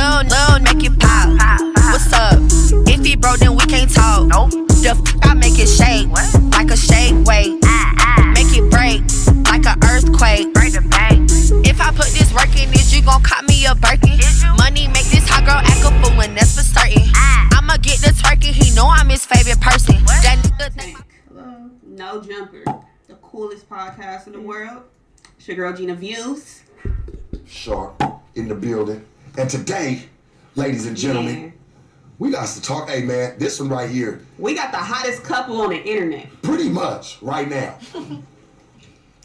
Lil make it pop. What's up? If he broke, then we can't talk. Nope. The I make it shake like a shake weight. Make it break like an earthquake. Break the bank. If I put this work in, is you gon' cop me a Birkin? Money make this hot girl act a fool, and that's for certain. I'ma get the twerking. He know I'm his favorite person. That nigga. Hello. No Jumper, the coolest podcast in the world. It's your girl Gina Views. Sharp in the building. And today, ladies and gentlemen, we got to talk. Hey man, this one right here. We got the hottest couple on the internet. Pretty much right now.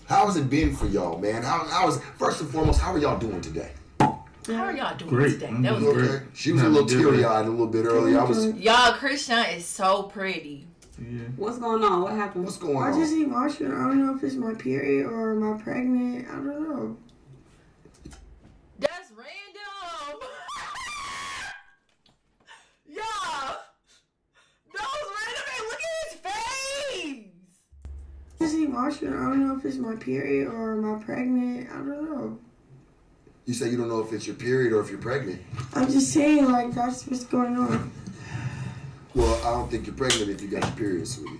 How has it been for y'all, man? How is first and foremost, how are y'all doing today? How are y'all doing Great. today? That was Okay. good. She was a little teary-eyed a little bit earlier. Y'all, Chrisean is so pretty. Yeah. What's going on? What happened? What's going I on? just emotional. I don't know if it's my period or am I pregnant. I don't know. That's random. Y'all, that was random. Hey, look at his face. Just emotional. I don't know if it's my period or am I pregnant. I don't know. You say you don't know if it's your period or if you're pregnant. I'm just saying, like, that's what's going on. Well, I don't think you're pregnant if you got your period, sweetie.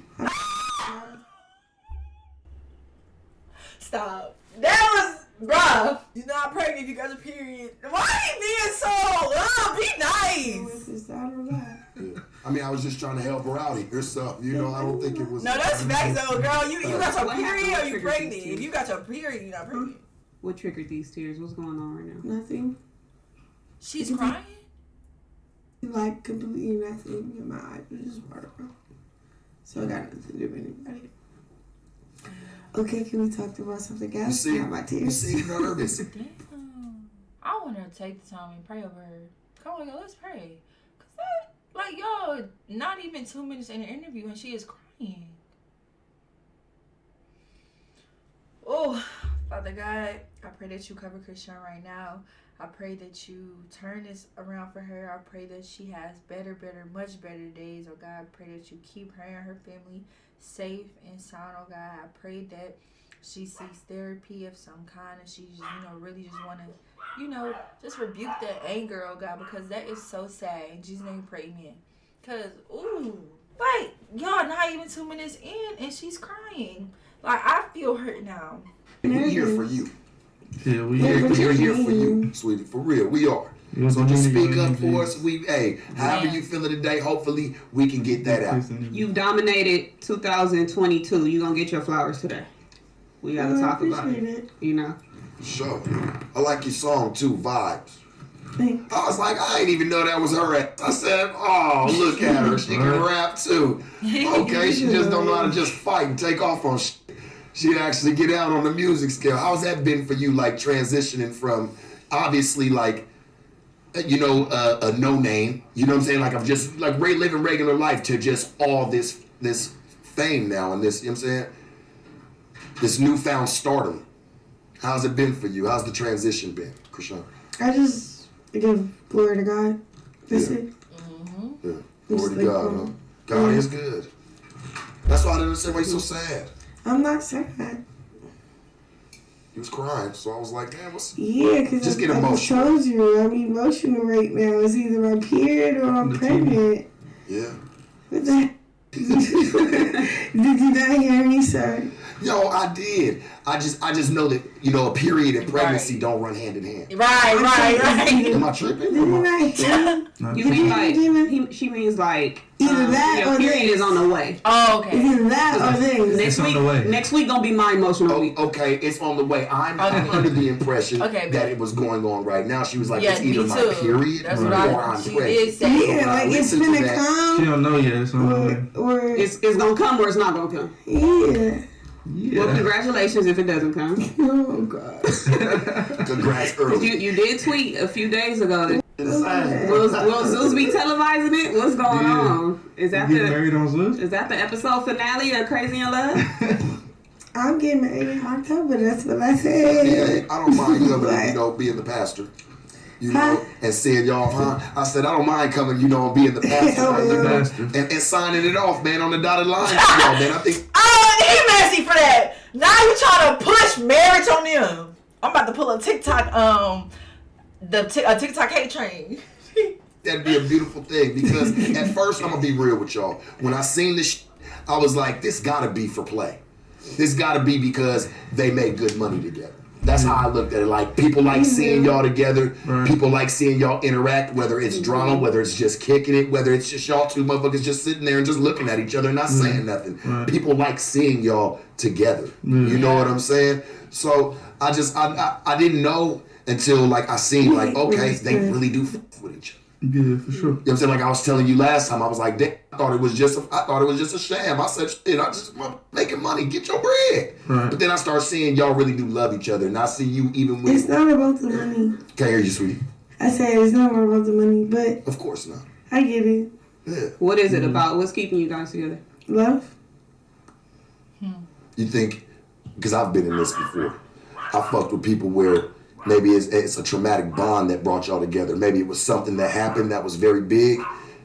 Stop. That was, bruh. You're not pregnant if you got a period. Why are you being so, be nice. Is that or that? Yeah. I mean, I was just trying to help her out here, so, you know, I don't think it was... No, that's facts though, girl. You got your What period happened? or you What pregnant? triggered If you got your period, you're not pregnant. What triggered these tears? What's going on right now? Nothing. She's crying? Like, completely nothing in my eyes. It was just water. So I got nothing to do with anybody. Okay, can we talk about something else? You Not my tears. seem nervous. Damn. I want her to take the time and pray over her. Come on, y'all, let's pray. Cause that, like, y'all, not even 2 minutes in the interview and she is crying. Oh, Father God, I pray that you cover Chrisean right now. I pray that you turn this around for her. I pray that she has much better days. Oh God, I pray that you keep her and her family safe and sound. Oh God, I pray that she seeks therapy of some kind and she just, really just want to, just rebuke that anger, oh God, because that is so sad. In Jesus' name, pray, amen. Because, like, y'all not even 2 minutes in and she's crying. Like, I feel hurt now. We're here for you. Yeah, We're here for you, sweetie. For real, we are. So just speak up for us. However you feeling today, hopefully we can get that out. You dominated 2022. You gonna get your flowers today. We gotta talk about it. Sure. I like your song too, Vibes. Thanks. I was like, I didn't even know that was her. I said, oh, look at her. She can rap too. Okay, she just don't know how to just fight and take off on shit. She'd actually get out on the music scale. How's that been for you, like, transitioning from, obviously, like, a no name, you know what I'm saying? Like, I'm just, like, living regular life to just all this fame now and this, you know what I'm saying? This newfound stardom. How's it been for you? How's the transition been, Chrisean? I just give glory to God. That's it. Mm-hmm. Yeah. Glory to God, huh? God is good. That's why I didn't understand why you're so sad. I'm not sad. He was crying, so I was like, man, Yeah, because just get I just emotional. told you, I'm emotional right now. It's either my period or I'm pregnant. Yeah. What the Did you not hear me, sir? Yo, I did. I just know that, a period and pregnancy don't run hand in hand. Right. Am I tripping? Did you not hear me? You mean like she means like Either that your or period this. is on the way. Oh, okay. Either that or this. Next on week, the way. next week gonna be my emotional week. Okay, it's on the way. I'm Okay. under the impression Okay, that it was going on right now. She was like, Yeah, it's either me my too. period That's or what I'm she pregnant. did say. Yeah, when I like it's listen to finna that- She come. don't know yet. It's on the way. Or It's gonna come or it's not gonna come. yeah. Well, congratulations if it doesn't come. Oh God. Congrats early. You did tweet a few days ago that Insane. will Zeus be televising it? What's going Yeah. on? Is that Getting married on Zeus? is that the episode finale of Crazy in Love? I'm getting married in October. That's what I said. Yeah, I don't mind coming, being the pastor. And saying y'all, I said, I don't mind coming, and being the pastor. Oh, yeah. Pastor. and signing it off, man, on the dotted line. Y'all, man, I think. He messy for that. Now you trying to push marriage on them. I'm about to pull a TikTok a TikTok hate train. That'd be a beautiful thing because at first, I'm gonna be real with y'all. When I seen this, I was like, this gotta be for play. This gotta be because they make good money together. That's how I looked at it. Like, people like seeing y'all together. Right. People like seeing y'all interact, whether it's drama, whether it's just kicking it, whether it's just y'all two motherfuckers just sitting there and just looking at each other and not saying nothing. Right. People like seeing y'all together. You know what I'm saying? So I didn't know until like I seen like, okay, they really do f with each other. Yeah, for sure. You know what I'm saying? Like I was telling you last time, I was like, damn, I thought it was just a sham. I said, shit, I just making money, get your bread. Right. But then I start seeing y'all really do love each other, and I see you even with. It's not about the money. Can't hear you, sweetie. I said it's not about the money, but Of course not. I get it. Yeah. What is it about? What's keeping you guys together? Love. You think? Because I've been in this before. I fucked with people where maybe it's a traumatic bond that brought y'all together. Maybe it was something that happened that was very big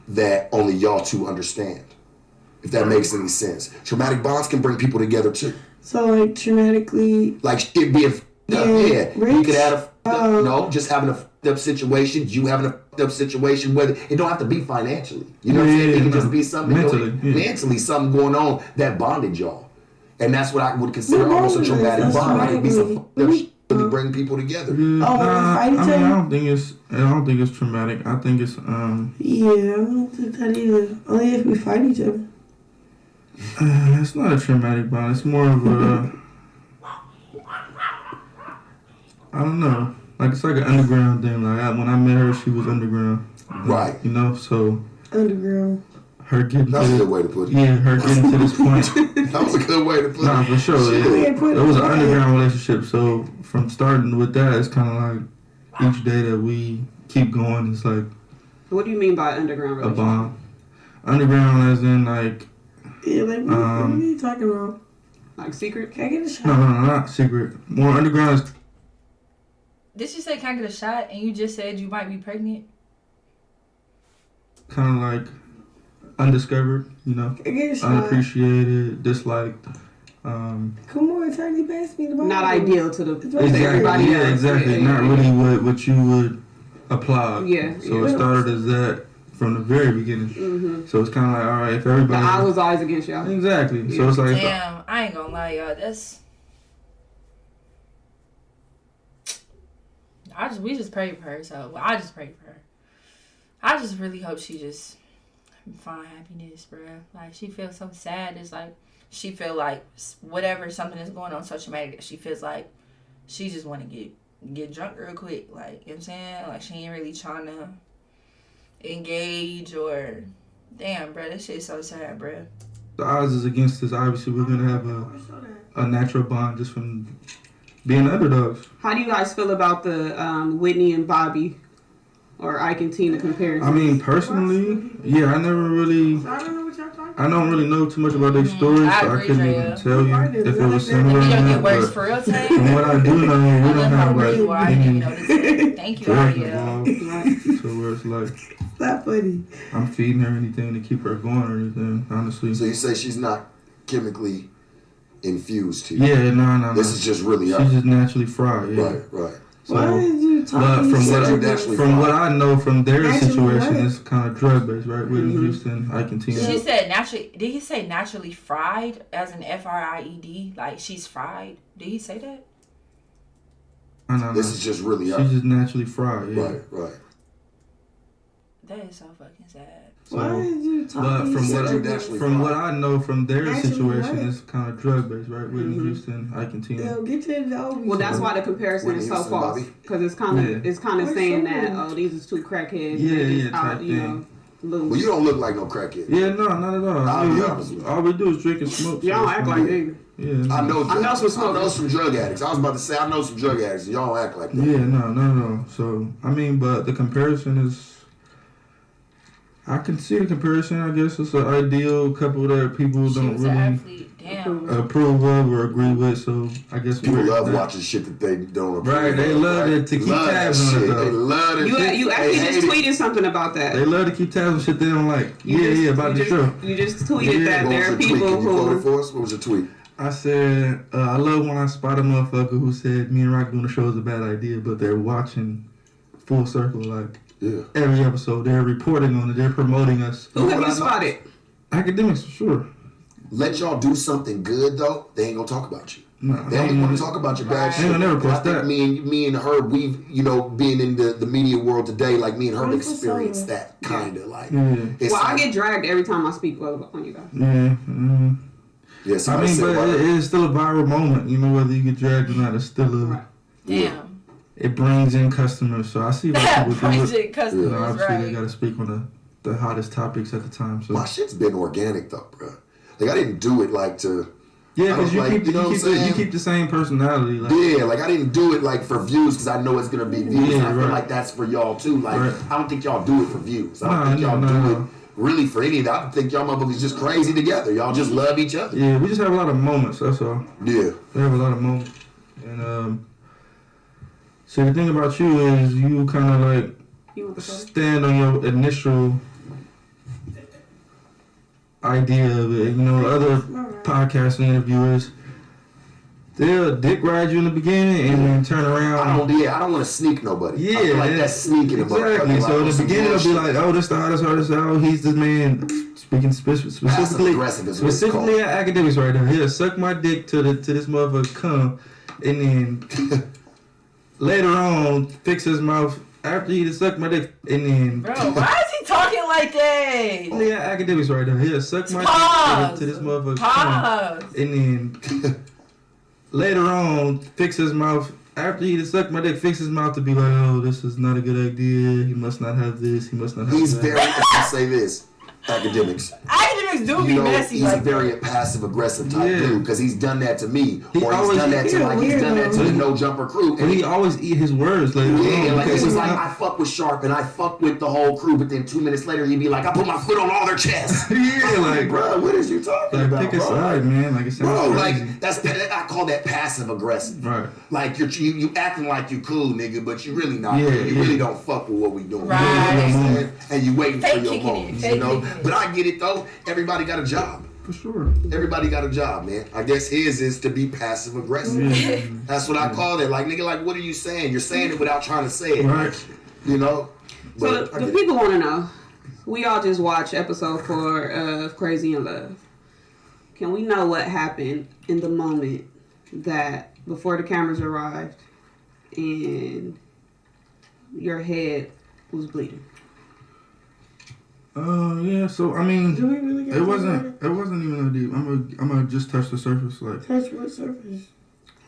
that only y'all two understand. If that makes any sense. Traumatic bonds can bring people together too. So like traumatically. Like shit being f***ed up. Yeah. You Rich? could have a f***ed up, no, just having a f***ed up situation, you having a f***ed up situation, whether it don't have to be financially. You know what I'm saying? It can just be something mentally something going on that bonded y'all. And that's what I would consider almost a traumatic bond. Like it be some f***ed up shit really bring people together. Yeah, fight each other? I don't think it's traumatic. I think it's Yeah, I don't think that either. Only if we fight each other. it's not a traumatic bond. It's more of a I don't know. Like it's like an underground thing. Like when I met her, she was underground. Right. You know, so Underground. her getting That's a to good way to put it. yeah, her getting to this point. That was a good way to put Nah, it. for sure. It was an underground relationship. So from starting with that, it's kind of like each day that we keep going, it's like What do you mean by underground a relationship? bond. Underground, as in like Yeah, like what are you talking about? Like secret? Can I get a shot? no, not secret. More underground is Did she say, can I get a shot? And you just said you might be pregnant? kind of like undiscovered, you know, Can I get a shot? unappreciated, disliked. Come on, Tiny, pass me the ball. Not ideal to the Exactly, everybody Yeah, else. exactly. Yeah, Not yeah, really what you would applaud. Yeah, So yeah. it started as that from the very beginning. Mm-hmm. So it's kind of like, all right, if The everybody eye was always against y'all. exactly. So it's like if Damn, I ain't gonna lie, y'all. We just prayed for her, so I just prayed for her. I just really hope she just find happiness, bruh. Like, she feels so sad. It's like, she feel like whatever something is going on social media, she feels like she just want to get drunk real quick. Like, you know what I'm saying? Like, she ain't really trying to engage or... Damn, bruh, this shit's so sad, bruh. the odds is against us, obviously we're gonna have a natural bond just from being underdogs. How do you guys feel about the Whitney and Bobby or Ike and Tina comparison? I mean, personally, yeah, I never really, I don't know what y'all talking I don't really know too much about their stories, I so I agree, couldn't Drea. even tell you if it was similar or You don't get not. worse But for real, Tay? from what I do know, we I don't love how have real you like are. I didn't even any notice it. Thank you, drugs Ariel. involved. So where it's like Not funny. I'm feeding her anything to keep her going or anything, honestly. So you say she's not chemically infused to you? Yeah, no. This is just really her. She's just naturally fried, yeah. Right. So, Why did you talk but to from me what like you this? naturally- from what I know from their Naturally situation, what? it's kind of drug based, right? Whitney Houston, Ike and Tina. She said naturally. Did he say naturally fried as in FRIED? Like she's fried? Did he say that? No. This is just really her. She's just naturally fried, yeah. Right. That is so fucking sad. Why So, did you talk but to me from like what- this? from what I know from their Naturally situation, what? it's kind of drug based, right? Whitney Houston, Ike and Tina. Yo, get your dog. Well, that's why the comparison Whitney is so Houston, false. Bobby. Because it's kind of What's saying so that good? these is two crackheads. Yeah, and yeah, just out, type you know, thing. loose. Well, you don't look like no crackhead. Yeah, no, not at all. I'll I mean, be honest with you. all we do is drink and smoke. Y'all so don't act it's like fine. niggas. Yeah, I know some smokers. I know some drug addicts. I was about to say I know some drug addicts. And y'all don't act like that. Yeah, no. So I mean, but the comparison is. I can see the comparison. I guess it's an ideal couple that people She don't was an really athlete. Damn. approve of or agree with. So I guess People we're love that. watching shit that they don't approve Right, they of, love right? it to keep Love tabs that on it, shit. though. They love it. You actually They just hate it. tweeted something about that. They love to keep tabs on shit they don't like. Yeah, about the show. You just tweeted Yeah, that What there was are your tweet? people Can you quote it who. for us? What was your tweet? I said, I love when I spot a motherfucker who said me and Rock doing the show is a bad idea, but they're watching full circle. Like Yeah. every episode, they're reporting on it. They're promoting us. Who have What you I know- spotted? Academics for sure. Let y'all do something good though, they ain't gonna talk about you. Nah, They only want to talk about your bad Right. shit. They gonna never And I post think that. me and her, we've, being in the media world today, like me and her have What's the experienced song? that kind of like. Yeah. It's Well, I like, get dragged every time I speak well on you guys. Yeah. yeah, I somebody mean, said, but "Word." it is still a viral moment. You know, whether you get dragged or not, it's still a. Right. Damn. It brings in customers, so I see why people do it. Project You customers, know, obviously they right? got to speak on the hottest topics at the time. So My shit's been organic though, bro. Like I didn't do it like to. yeah, I because don't like- you know what I'm you saying? keep the same personality. Like, Yeah, like I didn't do it like for views because I know it's gonna be views. Yeah, and I feel right. like that's for y'all too. Like Right. I don't think y'all do it for views. I don't Nah, think y'all no, do no. it really for any of that. I think y'all motherfuckers just crazy together. Y'all just love each other. yeah, we just have a lot of moments. That's all. Yeah. We have a lot of moments, and so the thing about you is you kind of like You want to say? stand on your initial idea of it. You know, other podcasts and interviewers, they'll dick ride you in the beginning and then turn around. I don't want to sneak nobody. Yeah, I feel like that's sneaking a exactly. motherfucker. So in Like, the beginning, it'll be bullshit. like, "Oh, this the hottest artist out. He's the man." Speaking specifically, aggressive is what it's specifically called. at academics right now. He'll suck my dick to this motherfucker come, and then later on fix his mouth after he sucked my dick, and then Bro, why is he talking like that? specifically at academics right now. He'll suck my Pause. dick to this motherfucker come, Pause. and then later on fix his mouth. After he sucked my dick, fix his mouth to be like, "Oh, this is not a good idea. He must not have this. He must not have He's that." very. I'll say this. Academics. Academics do be messy he's like a very that. passive aggressive type Yeah. dude because he's done that to me, He or he's always- done that to he's done that to the no jumper crew. But he always eat his words later on. Yeah, like because it was he's like not- I fuck with Sharp and I fuck with the whole crew, but then 2 minutes later he'd be like, I put my foot on all their chests. yeah, like, Bro, what is you talking like about, pick a bro? side, man. Like it sounds Bro, crazy. like that's I call that passive aggressive. Right. Like you acting like you cool, nigga, but you really not. Yeah, you yeah. really don't fuck with what we doing. Right. You know what I'm saying? And you waiting Fake for your kicking it, moments, fake you know. kicking it. But I get it though. Everybody got a job. For sure. Everybody got a job, man. I guess his is to be passive aggressive. Yeah. That's what I call it. Like nigga, like what are you saying? You're saying it without trying to say it. Right. You know. So But I the get it. people want to know. We all just watched episode 4 of Crazy in Love. Can we know what happened in the moment that before the cameras arrived and your head was bleeding? Yeah. So I mean, Do we really get it wasn't even that deep. I'm gonna just touch the surface. Like, touch what surface?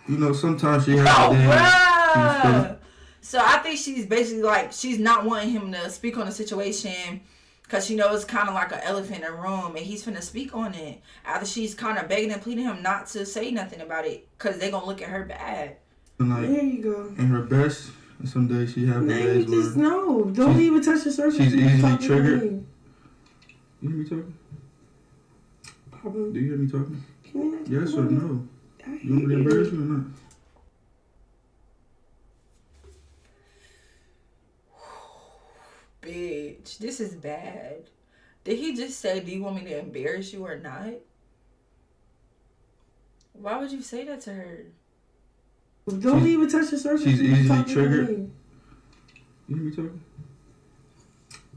you know, sometimes she has Oh, a day. bruh. So I think she's basically like, she's not wanting him to speak on the situation because she knows it's kind of like an elephant in the room and he's finna speak on it. After she's kind of begging and pleading him not to say nothing about it because they're going to look at her bad. And like There you go. in her best, and some days she have the Man, you days just where know. Don't she's- even touch the surface. she's You easily talking to triggered. me. you hear me talking? Papa, Do you hear me talking? can we not talk Yes or about no? it? I You want me to hate embarrass it. you or not? Bitch, this is bad. Did he just say, do you want me to embarrass you or not? Why would you say that to her? Don't even touch the surface. she's You easily talking to triggered. me. You hear me talking?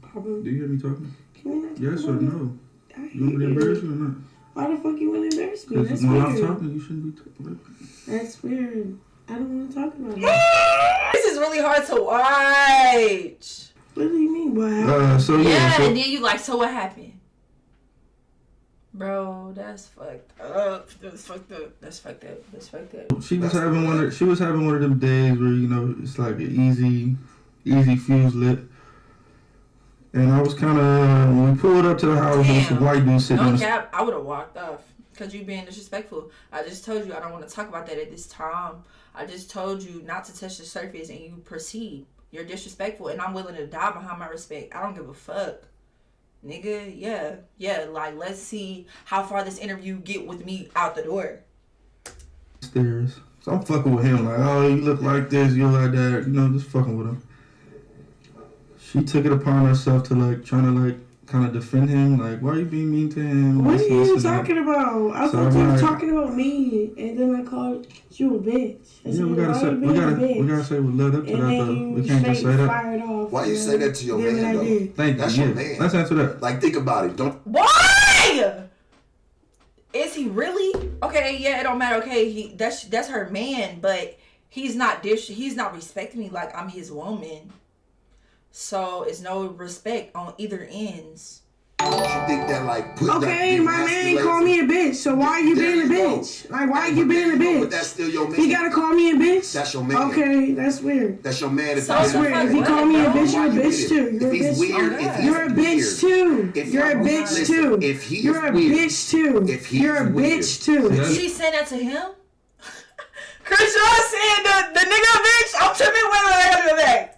Papa, Do you hear me talking? can we not talk Yes or about it? no? I hate You want me to it. embarrass you or not? Why the fuck you want to embarrass me? Because That's when I'm weird. talking, you shouldn't be talking. That's weird. I don't want to talk about it. This is really hard to watch. What do you mean? What happened? So Yeah, yeah, so and then you like, so what happened? Bro, that's fucked up. That's fucked up. That's fucked up. That's fucked up. she was having one of them days where, you know, it's like an easy fuse lit. And I was kind of, when we pulled up to the house, there was some Damn. white dude sitting on No the cap, I would have walked off because you being disrespectful. I just told you I don't want to talk about that at this time. I just told you not to touch the surface and you proceed. You're disrespectful and I'm willing to die behind my respect. I don't give a fuck. Nigga, yeah, like let's see how far this interview get with me out the door. stairs. So I'm fucking with him, like, oh, you look like this, you look like that, you know, just fucking with him. She took it upon herself to, like, trying to, like, kind of defend him. Like, why are you being mean to him? What are This, you this, and talking about? I So thought you were like- talking about me, and then I called you a bitch. I Yeah, said, we gotta why say you being a bitch? we gotta say we led up to And that then though. you We can't just straight say that. fired off. Why you say that to your Then man, I though? did. Thank That's you. your Yeah. man. Let's answer that. Like, think about it. Don't. Why? Is he really? Okay, yeah, it don't matter. Okay, that's her man, but he's not respecting me like I'm his woman. So it's no respect on either ends. Don't you think that like put Okay, that my man demasculates- called me a bitch, so why are you There being a you go. bitch? Like, why are Hey, you but being a there you go, bitch? But that's still your man. He gotta call me a bitch? That's your man. Okay, that's weird. That's your man. So That's weird. If he What? called me a Why bitch, you're a you bitch did too. it? You're a If he's bitch. weird, Oh, if God. he's You're a bitch weird, too. if You're a y'all- bitch listen, too. if he You're is a weird, bitch too. if he's You're a weird, bitch too. Yeah. She said that to him? Chrisean said the nigga bitch. I'm tripping with her.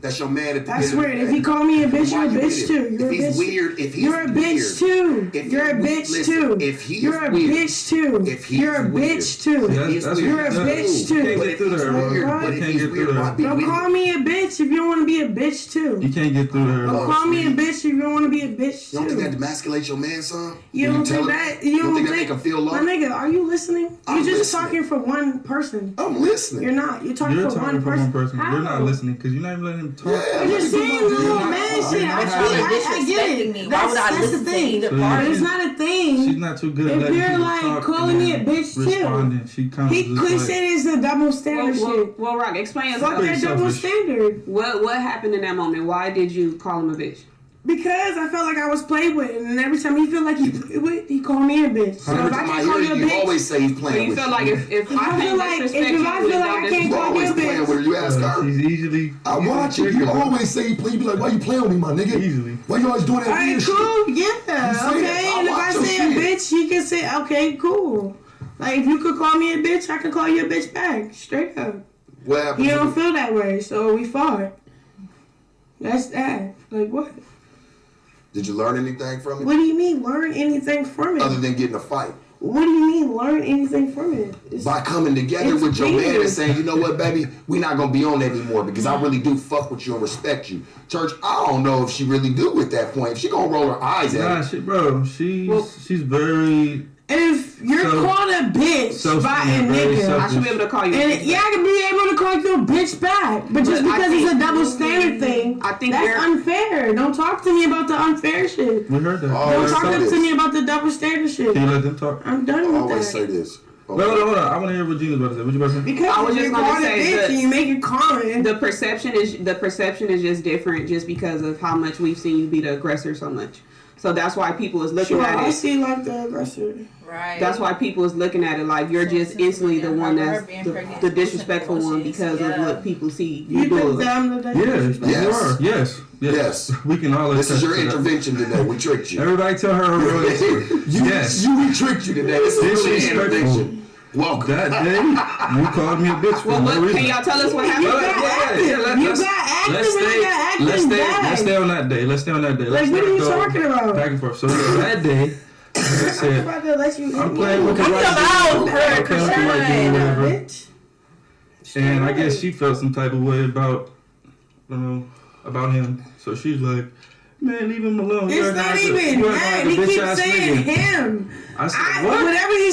that's your man at the That's end of the weird. day. If he called me a bitch, Why you're a you bitch did it? too. You're If a he's bitch. weird, if he's You're a bitch too. If You're a he's- bitch listen, too. if he's You're a weird, bitch too. if he's You're a weird, bitch too. That's You're a bitch too. You can't But get if through he's to her, bro. weird, Right? but You if can't he's get through weird, to why her. be Don't weird? call me a bitch if you don't want to be a bitch too. You can't get through to her. Don't Oh, call me a sweetie. bitch if you don't want to be a bitch You don't think that too. demasculates your man, son? You When don't tell think him- that? You don't think that make him feel My low? nigga, are you listening? I'm You're just listening. talking for one person. I'm listening. You're not. You're talking You're for talking one for person. one person. How? You're not listening because you're not even letting him talk. Yeah, I'm just saying the little not- man you're shit. not I having- get disrespecting it. me. Why That's, would I that's listen the to thing. either So party? It's not a thing. She's not too good at If letting you're people like talk calling and me a then bitch too. responding. She kind He of just could like, say it's a double standard shit. Well, Rock, explain Fuck yourself. that double selfish. standard. What happened in that moment? Why did you call him a bitch? Because I felt like I was played with, and every time he feel like he played with, he called me a bitch. So Every if I time I can't call hear you a you, you bitch, always say he's So playing you with feel you. like if I I feel can't like- disrespect if you, I feel then like I don't can't You call disrespect you always a playing bitch. with her. You ask her. she's easily. I watch it. You always say you play. You be like, why you playing with me, my nigga? Easily. Why you always doing that Alright, weird shit? cool, yeah, say that. okay. I And if I watch your say a shit. bitch, he can say, okay, cool. Like if you could call me a bitch, I can call you a bitch back, straight up. What happened? He don't feel that way, so we fought. That's that. Like what? Did you learn anything from it? What do you mean learn anything from it? Other than getting a fight? What do you mean learn anything from it? It's- By coming together It's with your man weird. and saying, you know what, baby, we not gonna be on that anymore because I really do fuck with you and respect you. Church, I don't know if she really do at that point. If she gonna roll her eyes at Nah, it. she, bro. She's Well- she's very. If you're So- called a bitch so by a very nigga, I should be able to call you. a and bitch. yeah, I can be able to call you a bitch back, but just But I because it's a think- double standard thing, I think that's you're- unfair. Don't talk to me about the unfair shit. We heard that. Oh, Don't let's talk say to this. me about the double standard shit. Can you let them talk? I'm done I with always that. say this. Wait, hold on. I want to hear what Gina's about to say. What you about to say? Because I was you're just gonna called a say bitch that- and you make it common. The perception is just different just because of how much we've seen you be the aggressor so much. So that's why people is looking Sure, at I it. see like the aggressor. Right. That's why people is looking at it like you're So just since we instantly the didn't one have her that's being the pregnant, disrespectful one emotions, because of yeah. what people see You you think doing. them that Yes, Yes. you are. Yes. Yes. We can all This is attest your to that. intervention today. We tricked you. Everybody tell her her real answer. Yes. We tricked you today. This is really Disrespectful. intervention. Welcome. That day, you called me a bitch for Well, no what, reason. can y'all tell us what happened? You got active. You got active and I got active let's back. stay on that day. Let's stay on that day. Like, Let's what are you go talking about? Back and forth. So that day, like I I'm said, about to let you I'm playing with the Come right out, dude. I'm playing with the right dude, whatever. bitch. And I guess she felt some type of way about, I don't know, about him. So she's like, man, leave him alone. It's not even that. He keeps saying him. I said, what? Whatever he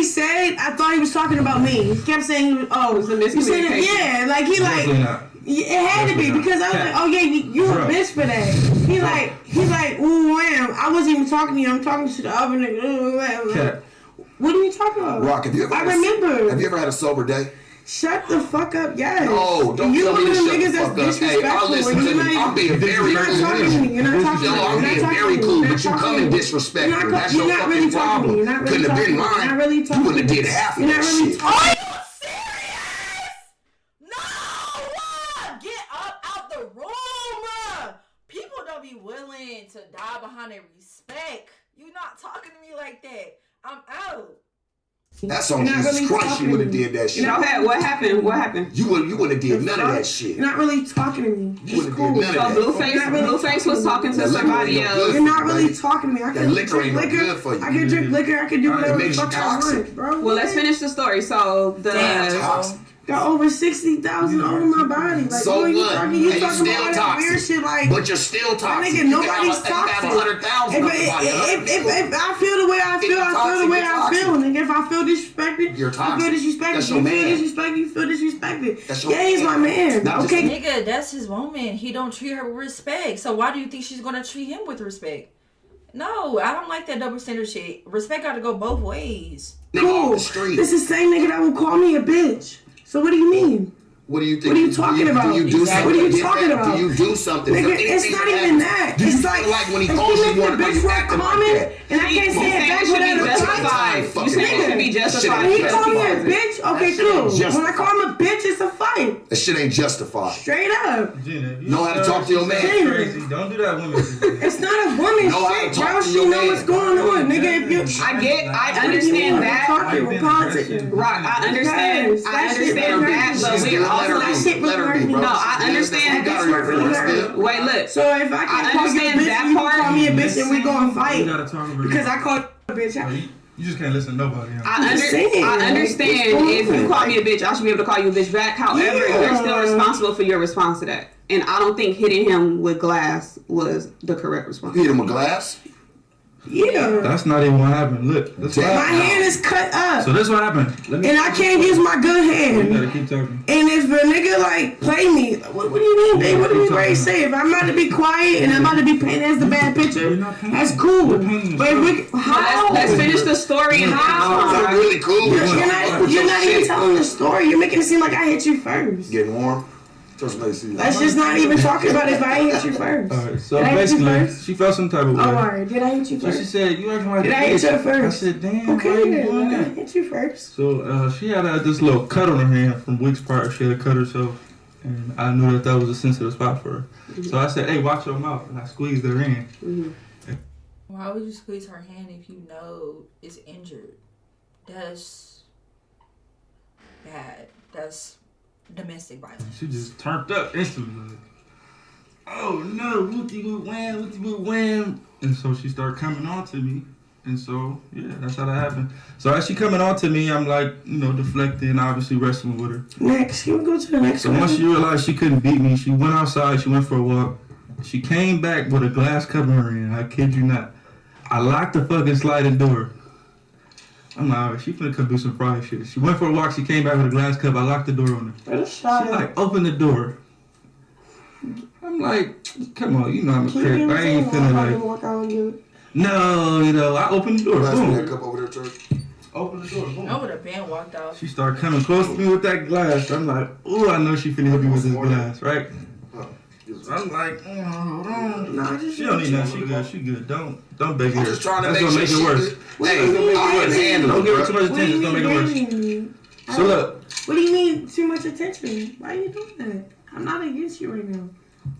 said, I thought he was talking about me. He kept saying, It was a you said it, miscommunication. yeah, like he like. Definitely not. It had to be Definitely not. because I was Cat. like, oh yeah, you a Bro. bitch for that. He's like, ooh, wham. I wasn't even talking to you. I'm talking to the other nigga. Ooh, wham. Cat. What are you talking about? Rock, have you ever I had remember. Have you ever had a sober day? Shut the fuck up, yes. No, don't you tell me one to of them shut the niggas fuck up. that's Hey, I'll disrespectful. listen and to you're you. I'm being very You're not cool. talking to me. You're not talking to Yo, me. I'm You're not being talking very to me. cool, You're but not you talking come to and me. disrespect You're her. not That's you're your not really fucking talking to me. problem. You're not really Couldn't have talking been to me. You're mine. not really You talking wouldn't to have me. did half of You're that not really shit. talking. Are you serious? No! Get up out the room! People don't be willing to die behind their respect. You not talking to me like that. I'm out. That's on You're not Jesus really Christ. talking You would to have me. did that shit. You know what happened? What happened? You wouldn't have did none of that shit. You're not really talking to me. You It's wouldn't cool. did none So of that. Blueface was talking to That liquor somebody ain't no else. good. You're not really Baby. talking to me. I That can liquor drink ain't no liquor. good for you. I can drink liquor. I can do It whatever the makes you fuck I toxic. want, bro. Well, let's finish the story. So Damn. Toxic. Got over 60,000 on my body. Like, So you what? talking, you And you talking still about that weird toxic. shit like. But you're still toxic. Nigga, nobody's toxic. You have 100,000 If I feel the way I feel, I feel the way I feel. Nigga, if I feel disrespected, You're I toxic. feel disrespected. That's You your feel man. disrespected, you feel disrespected. That's your Yeah, he's my man. Not just- Okay. Nigga, that's his woman. He don't treat her with respect. So why do you think she's gonna treat him with respect? No, I don't like that double standard shit. Respect got to go both ways. Nigga Cool. off the street. This is the same nigga that will call me a bitch. So what do you mean? What do you think? What are you talking about? Do you do Exactly. something? What are you to get talking that? about? Do you do something? Nigga, Is there it's anything not that even happens? that. Do you It's feel like when he if calls you you make one, the why bitch you word acting like common, that? and I can't say it saying back it should be without a justified. fight. You saying it should be That shit justified. ain't When he call me a justified. bitch, okay, That shit ain't cool. When I justified. call him a bitch, it's a fight. That shit ain't justified. Straight up. Gina, you Know how to talk to your man. Crazy. Don't do that, women. It's not a woman Know how to shit, talk bro. to She your know man. what's going on, nigga. If you, I understand that. Talking with politics. Right, I understand that, but She's we good. also Let her be. shit Let her be, bro. No, I She's good. understand You got that. her your friends. Wait, look. So if I I can call you a understand bitch, that you part. call me a bitch and we gonna You fight. gotta talk over Because I called you a bitch. You just can't listen to nobody. Huh? I just saying, understand like, if you call me a bitch, I should be able to call you a bitch back. However, Yeah. you're still responsible for your response to that. And I don't think hitting him with glass was the correct response. Hit him with glass. Yeah. That's not even what happened. Look, that's what My happened. hand is cut up. So this what happened. Let me. And I can't use my good You hand. gotta keep talking. And if a nigga like play me, what do you mean, babe? What do we ready to say? If I'm about to be quiet and I'm about to be painted as the bad picture, that's cool. But if we, how? Let's finish the story and How? You're really cool. You're not even telling the story. You're making it seem like I hit you first. Getting warm. Touch my AC. Let's just not even talk about it if I hit you first. Alright, so Did I hit you basically, first? she felt some type of way. Oh, alright. Did I hit you So she first? said, "You acting like Did a I hit bitch." you first? I said, "Damn, why Okay, you doing then. I that?" hit you first. So she had this little cut on her hand from weeks prior. She had cut herself, and I knew that was a sensitive spot for her. So I said, "Hey, watch your mouth," and I squeezed her in. Why would you squeeze her hand if you know it's injured? That's bad. That's domestic violence. She just turned up instantly. Like, oh no, wooty woo wham. And so she started coming on to me. And so, yeah, that's how that happened. So as she coming on to me, I'm like, deflecting, obviously wrestling with her. Next, can we go to the next So one? once she realized she couldn't beat me, she went outside, she went for a walk. She came back with a glass covering her in. I kid you not. I locked the fucking sliding door. I'm like, alright, she finna come do some fried shit. She went for a walk, she came back with a glass cup, I locked the door on her. She like, open the door. I'm like, come on, I'm a crip. I ain't finna like, no, I opened the door, Pass me that boom. cup over there, Church. Open the door, boom. I would have been walked out. She started coming close to me with that glass. I'm like, ooh, I know she finna hit me with this glass, right? I'm like, hold on. Nah, just She don't need nothing. She good. Don't beg her. I'm just trying to That's make gonna sure make it she worse. good. Hey, I couldn't handle Don't it, give her too bro. much attention. It's gonna make it worse. So look, What do you mean too much attention? Why are you doing that? I'm not against you right now.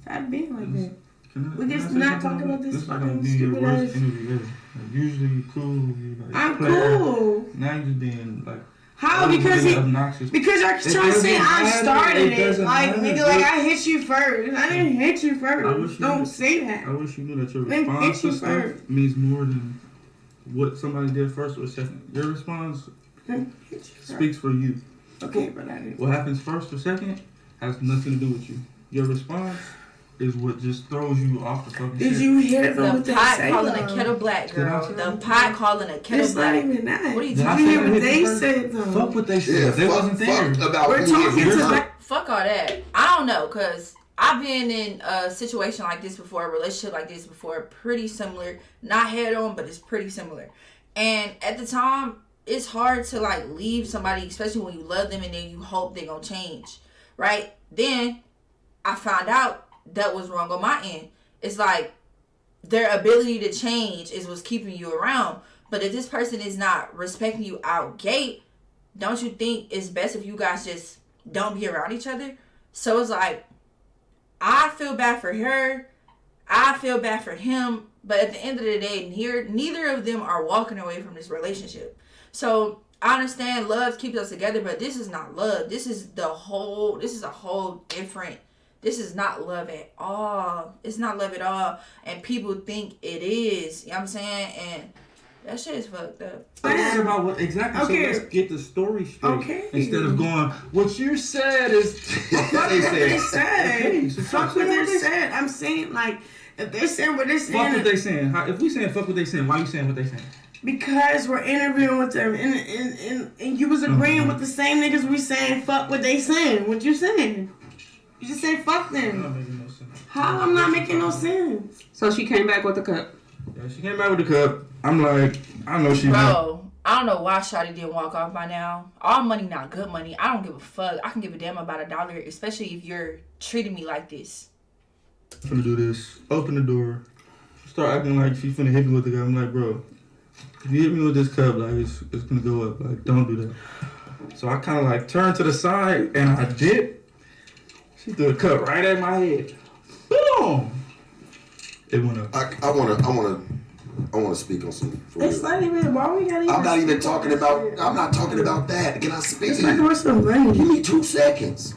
Stop being like that. We just not talk about this is gonna fucking be your stupid worst ass. interview ever. Like, usually you cool. You like, I'm player. cool. Now you just being like. How? Because obnoxious. because you're trying to say I doesn't started matter. It it. doesn't Like matter, nigga, like dude. I hit you first. I didn't hit you I wish first. you Don't did. say that. I wish you knew that your Let me response hit you to stuff first. means more than what somebody did first or second. Your response speaks for you. Okay, but I didn't. What happens first or second has nothing to do with you. Your response is what just throws you off the fucking Did shit. you hear them The what they pot say? calling a though? kettle black, girl. Did I The pot calling a kettle It's not black. even that. What are you Did I Did you say hear that what hit they you first? said though? Fuck what they said. Yeah, they wasn't there. fuck about We're who talking hit to you the- first. Fuck all that. I don't know, cause I've been in a situation like this before, a relationship like this before, pretty similar. Not head on, but it's pretty similar. And at the time, it's hard to like leave somebody, especially when you love them and then you hope they're gonna change, right? Then I found out that was wrong on my end. It's like their ability to change is what's keeping you around. But if this person is not respecting you out gate, don't you think it's best if you guys just don't be around each other? So it's like, I feel bad for her. I feel bad for him. But at the end of the day, neither of them are walking away from this relationship. So I understand love keeps us together, but this is not love. This is a whole different. This is not love at all. It's not love at all. And people think it is. You know what I'm saying? And That shit is fucked up. Let's talk about what exactly. Okay. So let's get the story straight. Okay. Instead of going, what you said is Fuck what they said. Okay, so Fuck what they said. I'm saying, like, if they're saying what they're saying. Fuck what they saying. If we saying fuck what they saying, why you saying what they saying? Because we're interviewing with them, and you was agreeing with the same niggas we saying fuck what they saying. What you saying? You just say fuck them. Not making no sense. How I'm not making no sense? So she came back with the cup. Yeah, she came back with the cup. I'm like, I know she. Bro, I don't know why Shawty didn't walk off by now. All money not good money. I don't give a fuck. I can give a damn about $1, especially if you're treating me like this. I'm finna do this. Open the door. Start acting like she finna hit me with the cup. I'm like, bro, if you hit me with this cup, like it's gonna go up. Like, don't do that. So I kind of like turned to the side and I did. She threw the cup right at my head. Boom! It went up. I wanna speak on some. For It's real. not even. Why we gotta? I'm not even talking about. I'm not talking about that. Can I speak? It's like worth some money. Give me 2 seconds.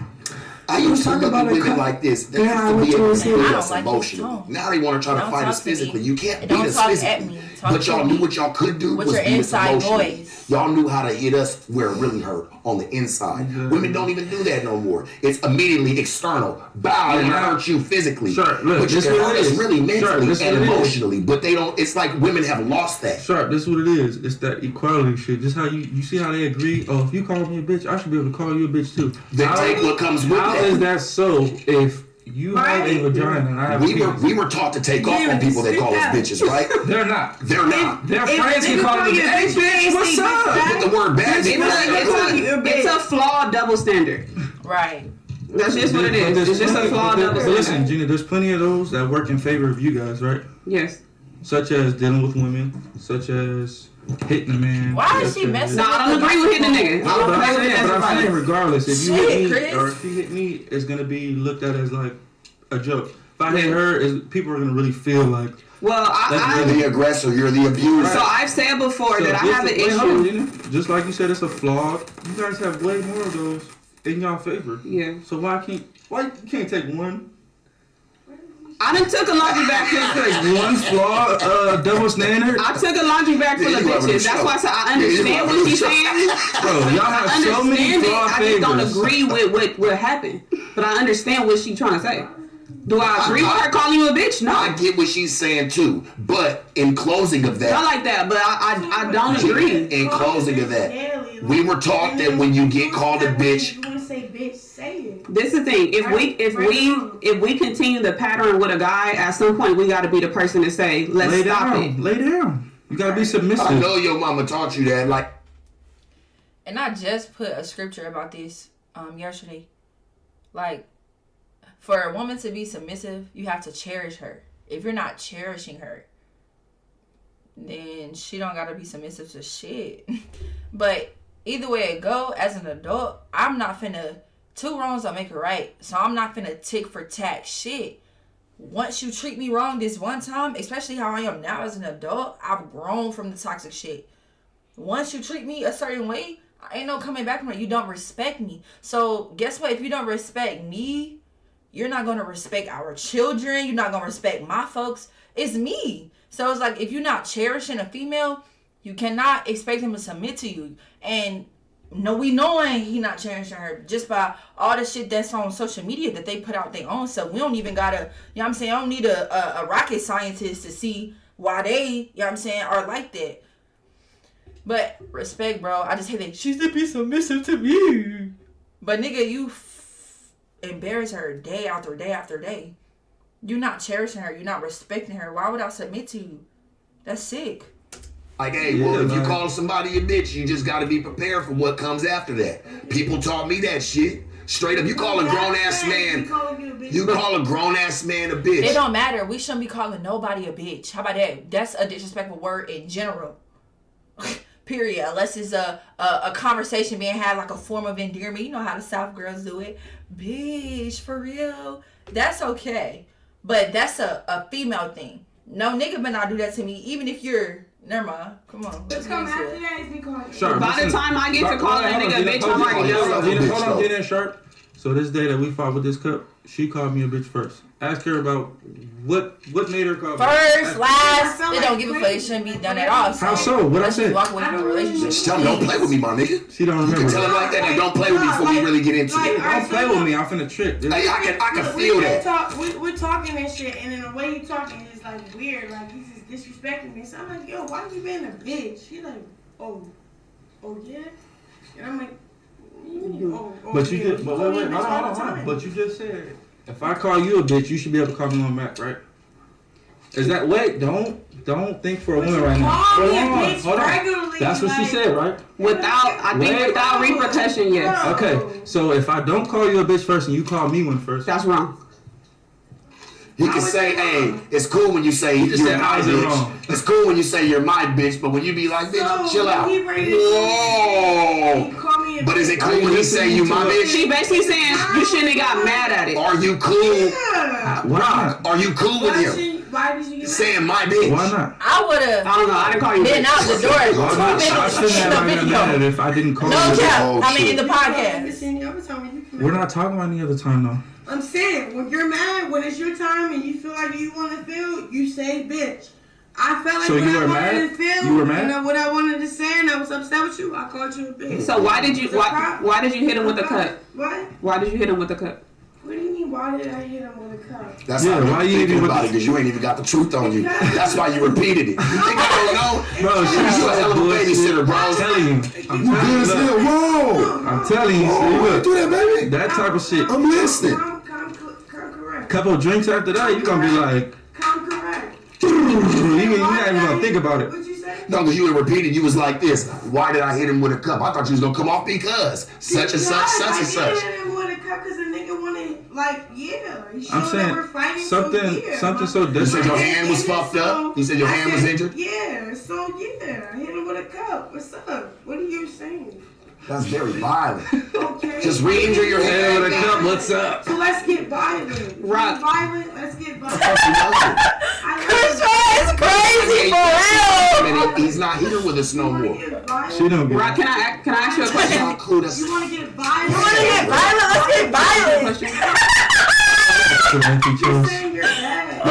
I used to talk look about at a women cup. like this. They Yeah, used to what be you able was to saying. beat I don't us like this emotionally. tone. Now they want to try to Don't fight talk us to me. physically. You can't beat Don't us talk at physically. me. Talk But to y'all me. knew what y'all could do With was your beat us inside emotionally. voice. Y'all knew how to hit us where it really hurt, on the inside. Women don't even do that no more. It's immediately external. Bow, and it hurts you physically. Sure, look, but you this can what hurt it us is. really Sure, mentally this and what it is. emotionally. But they don't. It's like women have lost that. Sharp, this is what it is. It's that equality shit. Just how you see how they agree. Oh, if you call me a bitch, I should be able to call you a bitch too. Then take what comes with How that. is that so? If you have a vagina and I have a penis, We were taught to take off on people that call us bitches, right? they're not. They're not. Their friends can call them a Hey, bitch. What's up? But the word bad It's a flawed double standard. Right. That's just what it is. It's just a flawed double But standard. listen, Gina, there's plenty of those that work in favor of you guys, right? Yes. Such as dealing with women, such as hitting a man. Why is such she as- messing No, I don't agree with hitting a nigga. I But don't I'm agree with saying, that. but I'm saying regardless, if you hit Shit, me Chris. or if she hit me, it's gonna be looked at as like a joke. If I hit her, people are gonna really feel like. Well, You're I the aggressor. You're the abuser. so I've said before that I have an wait, hold on, issue. Gina. Just like you said, it's a flaw. You guys have way more of those in y'all favor. Yeah. So why you can't take one? I done took a laundry bag full. One flaw, double standard. I took a laundry bag full of Yeah, you having a bitches. That's show. why I said I Yeah, you understand having what a she's show. saying. Bro, y'all I have so many understand it. flaw I just don't favors. agree with what happened. But I understand what she's trying to say. Do I agree with her calling you a bitch? No. I get what she's saying too, but in closing of Not that, like that, but I don't agree. in closing of that, we were taught that when you get called a bitch, You want to say bitch, say it. This is the thing. If we continue the pattern with a guy, at some point we got to be the person to say, let's Lay stop down. it. Lay down. You gotta be submissive. I know your mama taught you that. Like, And I just put a scripture about this yesterday. Like, for a woman to be submissive, you have to cherish her. If you're not cherishing her, then she don't gotta be submissive to shit. But either way it go, as an adult, I'm not finna, 2 wrongs don't make it right. So I'm not finna tick for tack shit. Once you treat me wrong this one time, especially how I am now as an adult, I've grown from the toxic shit. Once you treat me a certain way, I ain't no coming back from it. You don't respect me. So guess what? If you don't respect me, you're not going to respect our children. You're not going to respect my folks. It's me. So it's like, if you're not cherishing a female, you cannot expect him to submit to you. And no, we knowing he not cherishing her just by all the shit that's on social media that they put out their own self. We don't even gotta, you know what I'm saying? I don't need a rocket scientist to see why they, you know what I'm saying, are like that. But respect, bro. I just hate that she's to be submissive to me. But nigga, you embarrass her day after day after day. You're not cherishing her. You're not respecting her. Why would I submit to you? That's sick. Like, hey, well, if you call somebody a bitch, you just got to be prepared for what comes after that. People taught me that shit. Straight up, you call a grown ass man, you call a grown ass man a bitch. It don't matter. We shouldn't be calling nobody a bitch. How about that? That's a disrespectful word in general. Period. Unless it's a conversation being had, like a form of endearment. You know how the South girls do it. Bitch, for real. That's okay. But that's a female thing. No nigga better not do that to me, even if you're... Never mind. Come on. What's coming after that is me calling you. Sharp, By the time I get to calling a nigga a bitch, I'm already done. Hold on, get in, Sharp. So this day that we fought with this cup, she called me a bitch first. Ask her about what made her call. First, last, I feel they don't like give a fuck. crazy. It shouldn't be done at all. How so? What I let's just said? walk away from the relationship. Just tell him, don't play with me, my nigga. She don't You remember. can tell him like that, and don't play with me before we really get into it. Don't play with me. I'm finna trick. Hey, I can feel that. We're talking and shit, and in the way you talking is like weird. Like he's just disrespecting me. So I'm like, yo, why you being a bitch? He like, oh yeah, and I'm like, But you yeah. just, but wait, hold on. But you just said, if I call you a bitch, you should be able to call me on back, right? Is that, wait, don't think for a woman right now. Call me a Hold bitch on. regularly, That's what she like- said, right? Without repercussion, yes. Okay, so if I don't call you a bitch first and you call me one first, That's wrong. He can say, hey, it's cool when you say You just you're said, my how's it bitch. wrong? It's cool when you say you're my bitch, but when you be like, bitch, chill out. He ready to Whoa. call me a But is bitch. it cool when he say you my bitch? She basically saying you shouldn't have got mad at it. Are you cool? Yeah. why not? Are you cool with him? Why did you get Saying my bitch. Why not? I would have I don't know. I didn't call you. been bitch. out the door. Why 2 not? I minutes shouldn't in have the gotten mad at video. it if I didn't call No you. cap. Oh, I mean, in the shit. podcast. We're not talking about any other time though. I'm saying, when you're mad, when it's your time and you feel like you want to feel, you say bitch. I felt like So when you I were wanted mad? to feel, You were mad? and what I wanted to say, and I was upset with you, I called you a bitch. So why did you hit him with the cut? What? Why did you hit him with the cut? What do you mean, why did I hit him with a cup? That's Yeah, how why you you thinking even about it, because you ain't even got the truth on you. That's why you repeated it. You think I don't know? Bro, You a hell of a babysitter, bro. I'm telling you. I'm You good telling as you. hell. Look, Whoa. I'm telling you. Oh, See, why you look, do that, baby? that type of shit. I'm listening. Come correct. Couple drinks after that, you gonna be like, Come correct. you're not even gonna think about it. What'd you say? No, because you had repeated, you was like this. Why did I hit him with a cup? I thought you was going to come off because such and such, such and such. I hit him with a cup because the nigga wanted, like, yeah. He showed I'm that saying we're fighting, something so You said your different. hand was fucked up? You said your hand was injured? Yeah, so yeah, I hit him with a cup. What's up? What are you saying? That's very violent. Okay. Just re-injure your Hey, hand. with a cup, what's up? So let's get violent. Rock. Violent, let's get violent. Chrisean is crazy for real. He's not here with us no more. She don't get Rock, it. can I ask you a That's question? not cool. That's You want to get violent? You want to get violent? Let's get violent. Like you You're chose. saying you're bad.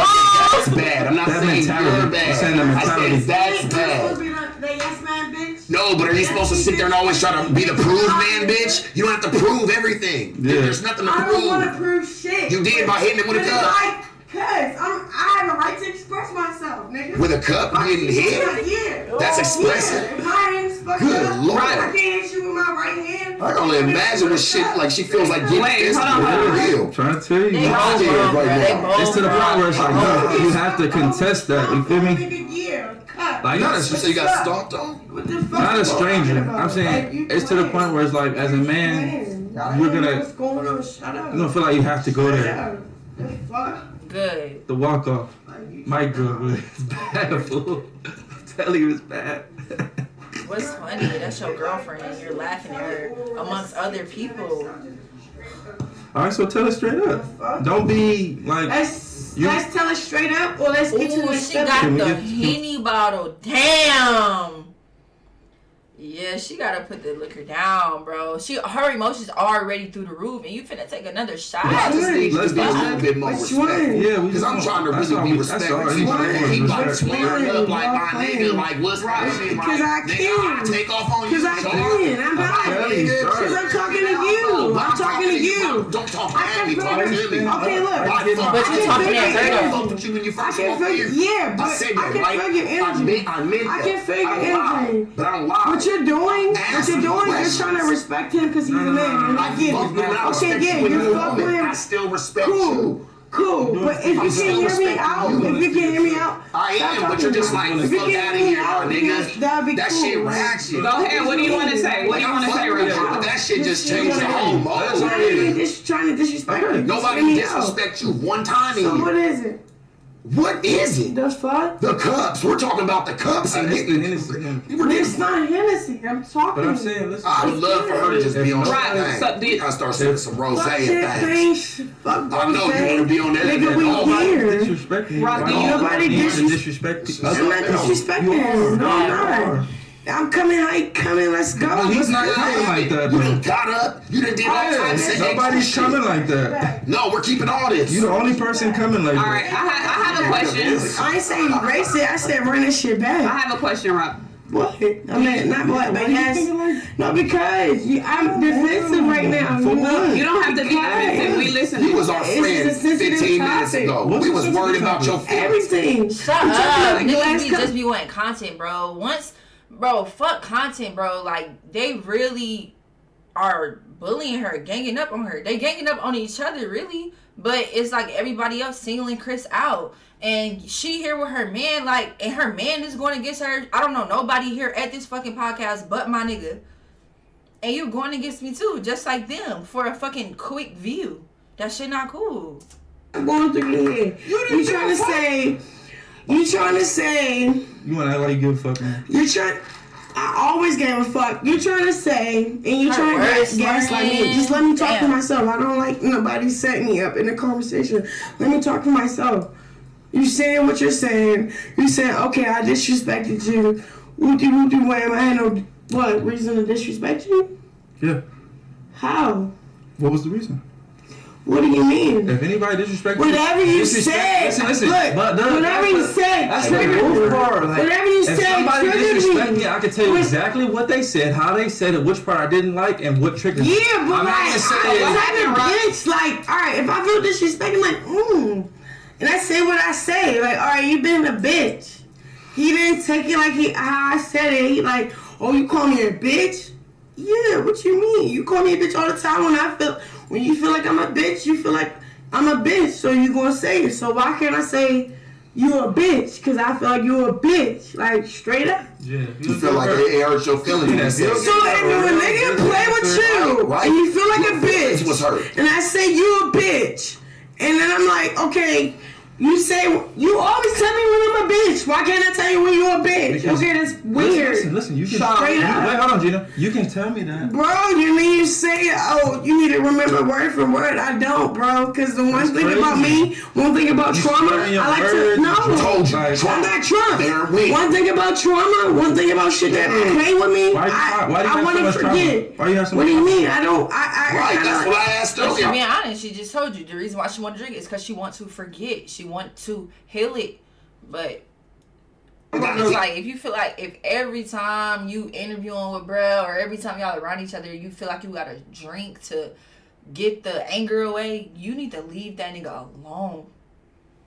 that's bad. I'm not That saying mentality. you're bad. You're saying the I mentality. said that's You're bad. supposed to be the yes man bitch. No, but are you supposed to sit there and always try to be the prove man, bitch? You don't have to prove everything. Yeah. There's nothing to I don't want to prove. prove shit. You did by hitting him with a But cup. it's like, I have a right to express myself, nigga. With a cup, you getting hit? Yeah. That's expressive. Yeah. If my hand's fucked Good up, Lord. I can't hit you with my right hand. I can only imagine what shit like she feels like getting Wait, this hold on, hold on. real. I'm trying to tell you. They I'm both scared wrong, right bro. They now. both It's to the point where it's like, you have to contest that. You feel me? Nigga, yeah, cut. Like, Not as you say you got stalked on. What the fuck? not a you stranger. talking about? I'm saying Like, you it's to the playing. point where it's like, as a man, you're gonna, What's going on? Shut up. you don't feel like you have to go Shut there. up. The fuck? Good. The walk off. Like, you My good, it's bad, fool. I'm telling you, it's bad. What's funny? That's your girlfriend and you're laughing at her amongst other people. All right, so tell us straight up. Don't be like, Let's You- tell it straight up, or let's get to Ooh, the she next got Can we the get- Henny bottle. Damn. Yeah, she gotta put the liquor down, bro. Her emotions are already through the roof, and you finna take another shot. I just need Let's to be a do little bit more Which one? respectful. yeah, we Because I'm just trying to that's really all be we- that's all. respectful. He's trying to He be like respectful. swearing up like my Right. nigga, like what's happening? Because I Nigga, can. I take off on you. Because I so can. I'm hard. not. telling you, Nigga, sir. Because I'm talking to you. I'm talking to you. Don't talk I at me, can talk to me. figure- okay, look. I fuck- But you I talking fuck- at her, I though. fucked with you when you I first can walked figure, in. yeah, but I said I that, can right? feel your energy. I meant I that. can feel your I lied, energy. but I don't lie. What you're doing, Ask me you're questions. trying to respect him because he's a man. And I get fuck with him. I it. Okay, respect yeah, you when you you're a fuck with woman. him. I still respect Cool. you. Cool, but if you I'm can still hear me respecting out, you. if you can hear me out, I stop am, but talking you're just to me. like, If you fuck can out of hear me here, out, my nigga. that'd be That cool. shit ratchet. Go ahead. What do you want to say? What do you want to say, Fuck with Rock? you, but that shit just changed the whole I'm mode. not even just trying to disrespect you. Just Nobody hear me out. disrespect you one time in So here. what is it? What is it? The fuck? The cups. We're talking about the cups. And It's the Hennessy. you were It's not Hennessy. I'm talking. But I'm saying, listen. I would love for her to just be on Right, that so thing. I start sipping some rose Fuck and champagne. things. Fuck I know you rosé. want to be on that. Nigga, we Oh, here. Nobody's disrespecting you. Rock, Why do do you- nobody need to disres- disrespect I'm I'm not disrespecting You him. are. No, I'm not. I'm coming, how you coming? Let's go. No, he's not coming like that, You though. done got up. You done did all types of Nobody's extra coming shit. like that. No, we're keeping all this. You the only person coming like All that. right, I have a question. I ain't saying erase it. I said run this shit I back. have a question, Rob. What? I mean, not what, but yes. No, because I'm defensive right now. For what? You don't have to be defensive. We listening. You was our It's friend a sensitive 15 minutes topic. ago. What's We the was sensitive worried about your topic? feelings. Everything. Shut You up. talking about Niggas glass be cup- just be wanting content, bro. Bro, fuck content, bro. Like, they really are bullying her, ganging up on her. They ganging up on each other, really. But it's like everybody else singling Chris out. And she here with her man, like, and her man is going against her. I don't know nobody here at this fucking podcast but my nigga. And you going against me too, just like them, for a fucking quick view. That shit not cool. I'm going through here. You trying to say, You want to act like you give a fuck, man. I always gave a fuck. You trying to say, and you Her trying to worst gaslight me. friend. Just let me talk to Damn. myself. I don't like nobody setting me up in a conversation. Let me talk to myself. You saying what you're saying. You saying, okay, I disrespected you. Woody wham. I had no, what, reason to disrespect you? Yeah. How? What was the reason? What do you mean? If anybody disrespects Whatever you said, listen. look, But whatever you said, that's the triggered most me. part. Like, Whatever you if said, somebody triggered disrespect me. me, I can tell you exactly what they said, how they said it, which part I didn't like, and what triggered me. Yeah, but I'm not like, gonna say what it. happened, bitch? Like, all right, if I feel disrespected, I'm like, and I say what I say. Like, all right, you been a bitch. He didn't take it like how I said it. He like, oh, you call me a bitch? Yeah, what you mean? You call me a bitch all the time when you feel like I'm a bitch, you feel like I'm a bitch, so you gonna say it. So why can't I say you a bitch? Because I feel like you a bitch. Like, straight up. Yeah. You feel like it hurt your feelings when you said Yeah. it. So if a nigga play with you, Right. and you feel like a Feelings bitch, was hurt. and I say you a bitch, and then I'm like, okay, you always tell me when I'm a bitch. Why can't I tell you when you a bitch? Because- Okay, that's weird. Listen, you can Straight up. wait, hold on, Gina. You can tell me that. Bro, you say, oh, you need to remember word for word. I don't, bro, because the one That's thing about crazy. me, one thing about You trauma, swear your I like words, to, no. Told you. Like, I'm not drunk. There we- One thing about trauma, one thing about shit that play with me, Why do you I have want so to much trauma? forget. Why you have so What much do you trauma? mean? I don't. I Right, kinda, that's what I asked But she earlier. being honest, she just told you the reason why she want to drink is because she want to forget. She want to heal it. But it's like if every time you interviewing with Brel or every time y'all around each other, you feel like you gotta drink to get the anger away, you need to leave that nigga alone.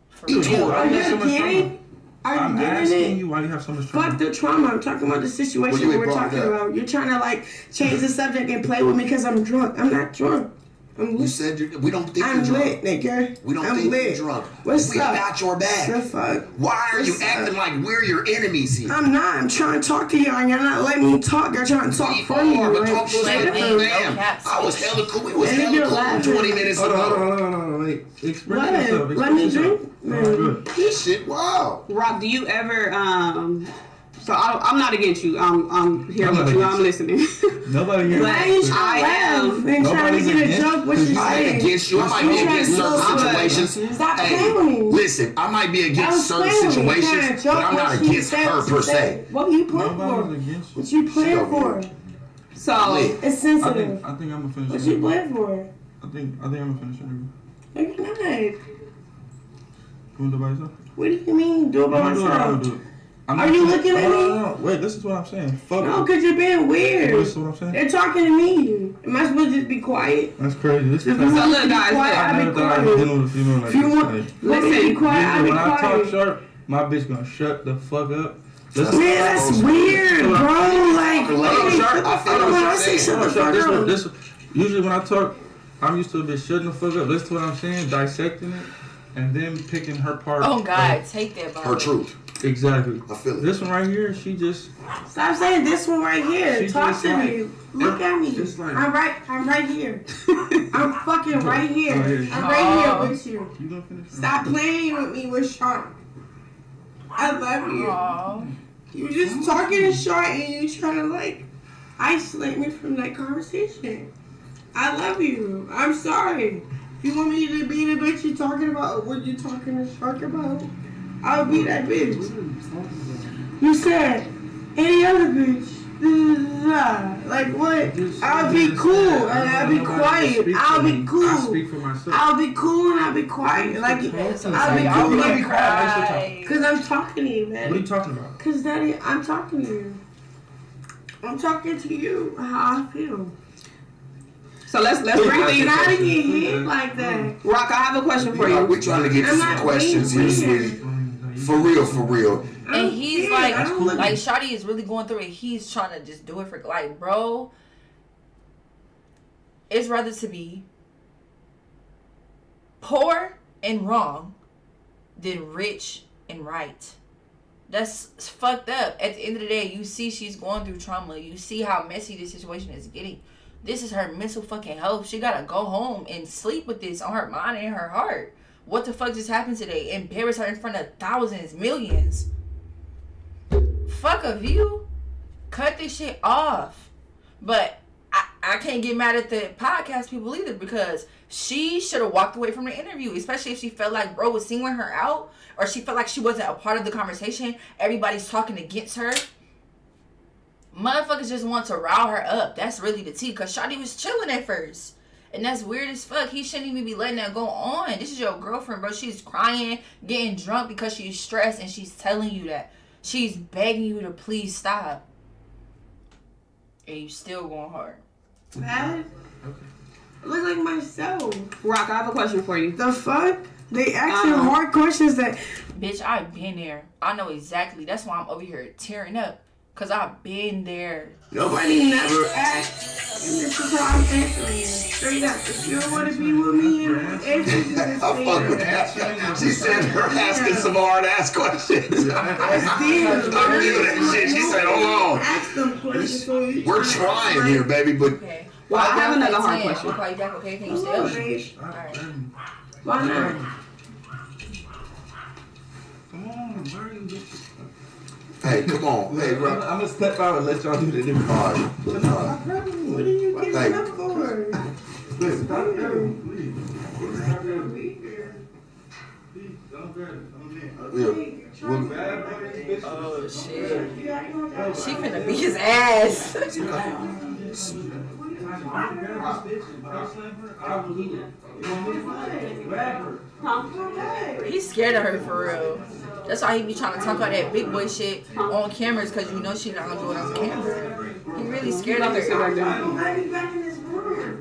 For You real. tore Are Why you you have so much kidding? trauma? Are I'm you getting asking it? you why you have so much trauma. Fuck the trauma. I'm talking about the Well, situation you ain't we're brought talking that. about. You're trying to like change the subject and play with me because I'm drunk. I'm not drunk. I'm You lit. said we don't think I'm you're drunk. lit, nigga. We don't I'm think lit. you're drunk. What's We up? got your The back. fuck? Why are you What's acting up? like we're your enemies here? I'm not. I'm trying to talk to y'all and you're not letting me talk. You're trying to talk for me. But Like, talk to us straight like up. we No fam. caps. I was hella cool. We was And if hella you're cool laughing- 20 minutes Hold ago. on. Wait. Express What? yourself. Let me Express yourself. drink? Alright, good. This shit, wow. Rob, do you ever so I'm not against you. I'm here I'm with not you. against I'm listening. Nobody here. Why you I trying to laugh am- and trying to Nobody's get a against- joke? What you I ain't saying? against you. I might be You trying against to certain slow down. situations. Stop Hey, playing with me. listen, I might be I against was certain playing with you. situations, Trying to but joke I'm not what she against said her to per say. se. What you playing Nobody's for? against you. What you playing Shut for? up. So Lit. It's I sensitive. think I'm gonna finish. What you playing for? I think I'm gonna finish it. No, you're not. You wanna do it by yourself? What do you mean? Do it by I'm gonna do it. I'm myself? gonna do it. I'm Are not you gonna- looking at Hold on, me? hold on. Wait, this is what I'm saying. Fuck No, it. because you're being weird. This is what I'm saying. They're talking to me. Am I supposed to just be quiet? That's crazy. This is If you So want look, me to be guys, quiet, look, I I'll never be thought I was quiet. dealing with a female like If you this. want Like, me to be Listen, quiet, I'll be when I talk quiet. sharp, my bitch gonna shut the fuck up. Listen, Man, that's weird, bro. Like, Hold on, hey, sharp. shut the I fuck feel up. what I you're say saying. shut the hold on, sharp. fuck This up. usually when I talk, I'm used to a bitch shutting the fuck up. Listen to what I'm saying, dissecting it, and then picking her part. Oh God, take that. By Her truth. Exactly. I feel it. This one right here, she just. Stop saying this one right here. She Talk just to like- me. Look at me. Just like- I'm right here. I'm fucking right here. Oh, yeah. I'm right here with you. You gonna finish? Stop playing with me with Sharp. I love you. Aww. You just talking to Sharp and you trying to like isolate me from that conversation. I love you. I'm sorry. If you want me to be the bitch you're talking about, what you talking to Shark about, I'll be that bitch. You said any other bitch. Like what? I'll be cool and I'll be quiet. I'll be cool. I speak for myself. I'll be cool and I'll be quiet. Like I'll be cool. Let me be quiet. Cause I'm talking to you, man. What are you talking about? Cause Daddy, I'm talking to you. I'm talking to you. How I feel. So let's bring things. You gotta get hit like that. Rock, I have a question for you. We're trying to get to some questions here, sweetie. For real. And he's like Shawty is really going through it. He's trying to just do it for, like, bro, it's rather to be poor and wrong than rich and right. That's fucked up. At the end of the day, you see she's going through trauma. You see how messy this situation is getting. This is her mental fucking health. She gotta go home and sleep with this on her mind and her heart. What the fuck just happened today? Embarrass her in front of thousands, millions. Fuck a view. Cut this shit off. But I can't get mad at the podcast people either, because she should have walked away from the interview, especially if she felt like bro was singling her out, or she felt like she wasn't a part of the conversation. Everybody's talking against her. Motherfuckers just want to rile her up. That's really the tea, because Shawty was chilling at first. And that's weird as fuck. He shouldn't even be letting that go on. This is your girlfriend, bro. She's crying, getting drunk because she's stressed, and she's telling you that. She's begging you to please stop. And you still going hard. Bad? Okay. I look like myself. Rock, I have a question for you. The fuck? They asking hard questions that... Bitch, I've been there. I know exactly. That's why I'm over here tearing up. Because I've been there. Nobody never asked. And this is how I'm answering you. Straight up. If you don't want to be with me, answer you I fuck with that. She said her asking some hard-ass questions. I'm doing that shit. She said, hold on. Ask them questions. We're trying here, baby, but... Okay. Well, I have another hard question. I'll call you back, okay? Can you stay up? Alright. Why not? Come on, where are you? Hey, come on. Hey, bro. I'm gonna step out and let y'all do the different All right. What are you getting Hey. up for? Please, stop grabbing, please. Stop grabbing. Please, don't grab it. I'm Yeah. Oh, shit. She finna beat his ass. He's scared of her for real. That's why he be trying to talk all that big boy shit on cameras, because you know she's not gonna do it on camera. He really scared of her.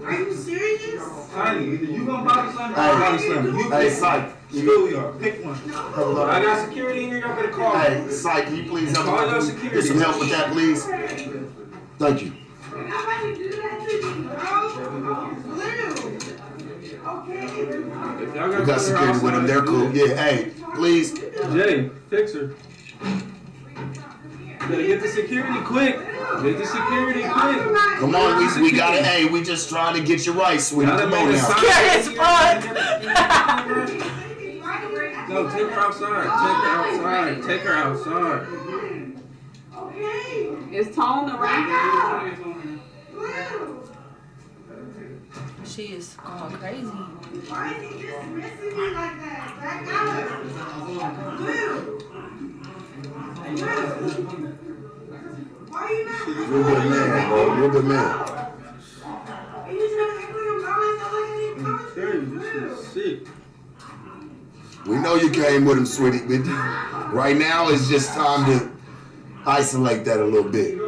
Are you serious? Tiny, either you gonna body slam or I'm body slam. You pick. Psych. Still we are. Pick one. I got security in here. Y'all better call. Hey, Psych, can you please help Call your me? security. Get some help with that, please. Thank you. Nobody do that to you, bro. Okay. If y'all We got security with them. They're cool. Yeah, hey, please. Jay, fix her. Better get the security quick. Get the security quick. Come on, we got it. Hey, we just trying to get you right, sweetie. Come on now. Scared as fuck. No, take her outside. Take her outside. Take her outside. Is Tone around? She is going crazy. Why is he dismissing me like that? Back out. Blue. Why are you not? You're a good man, bro. You're a good man. Are you just gonna act like I'm going to look at you coming through? This is sick. We know you came with him, sweetie. But right now, it's just time to isolate that a little bit.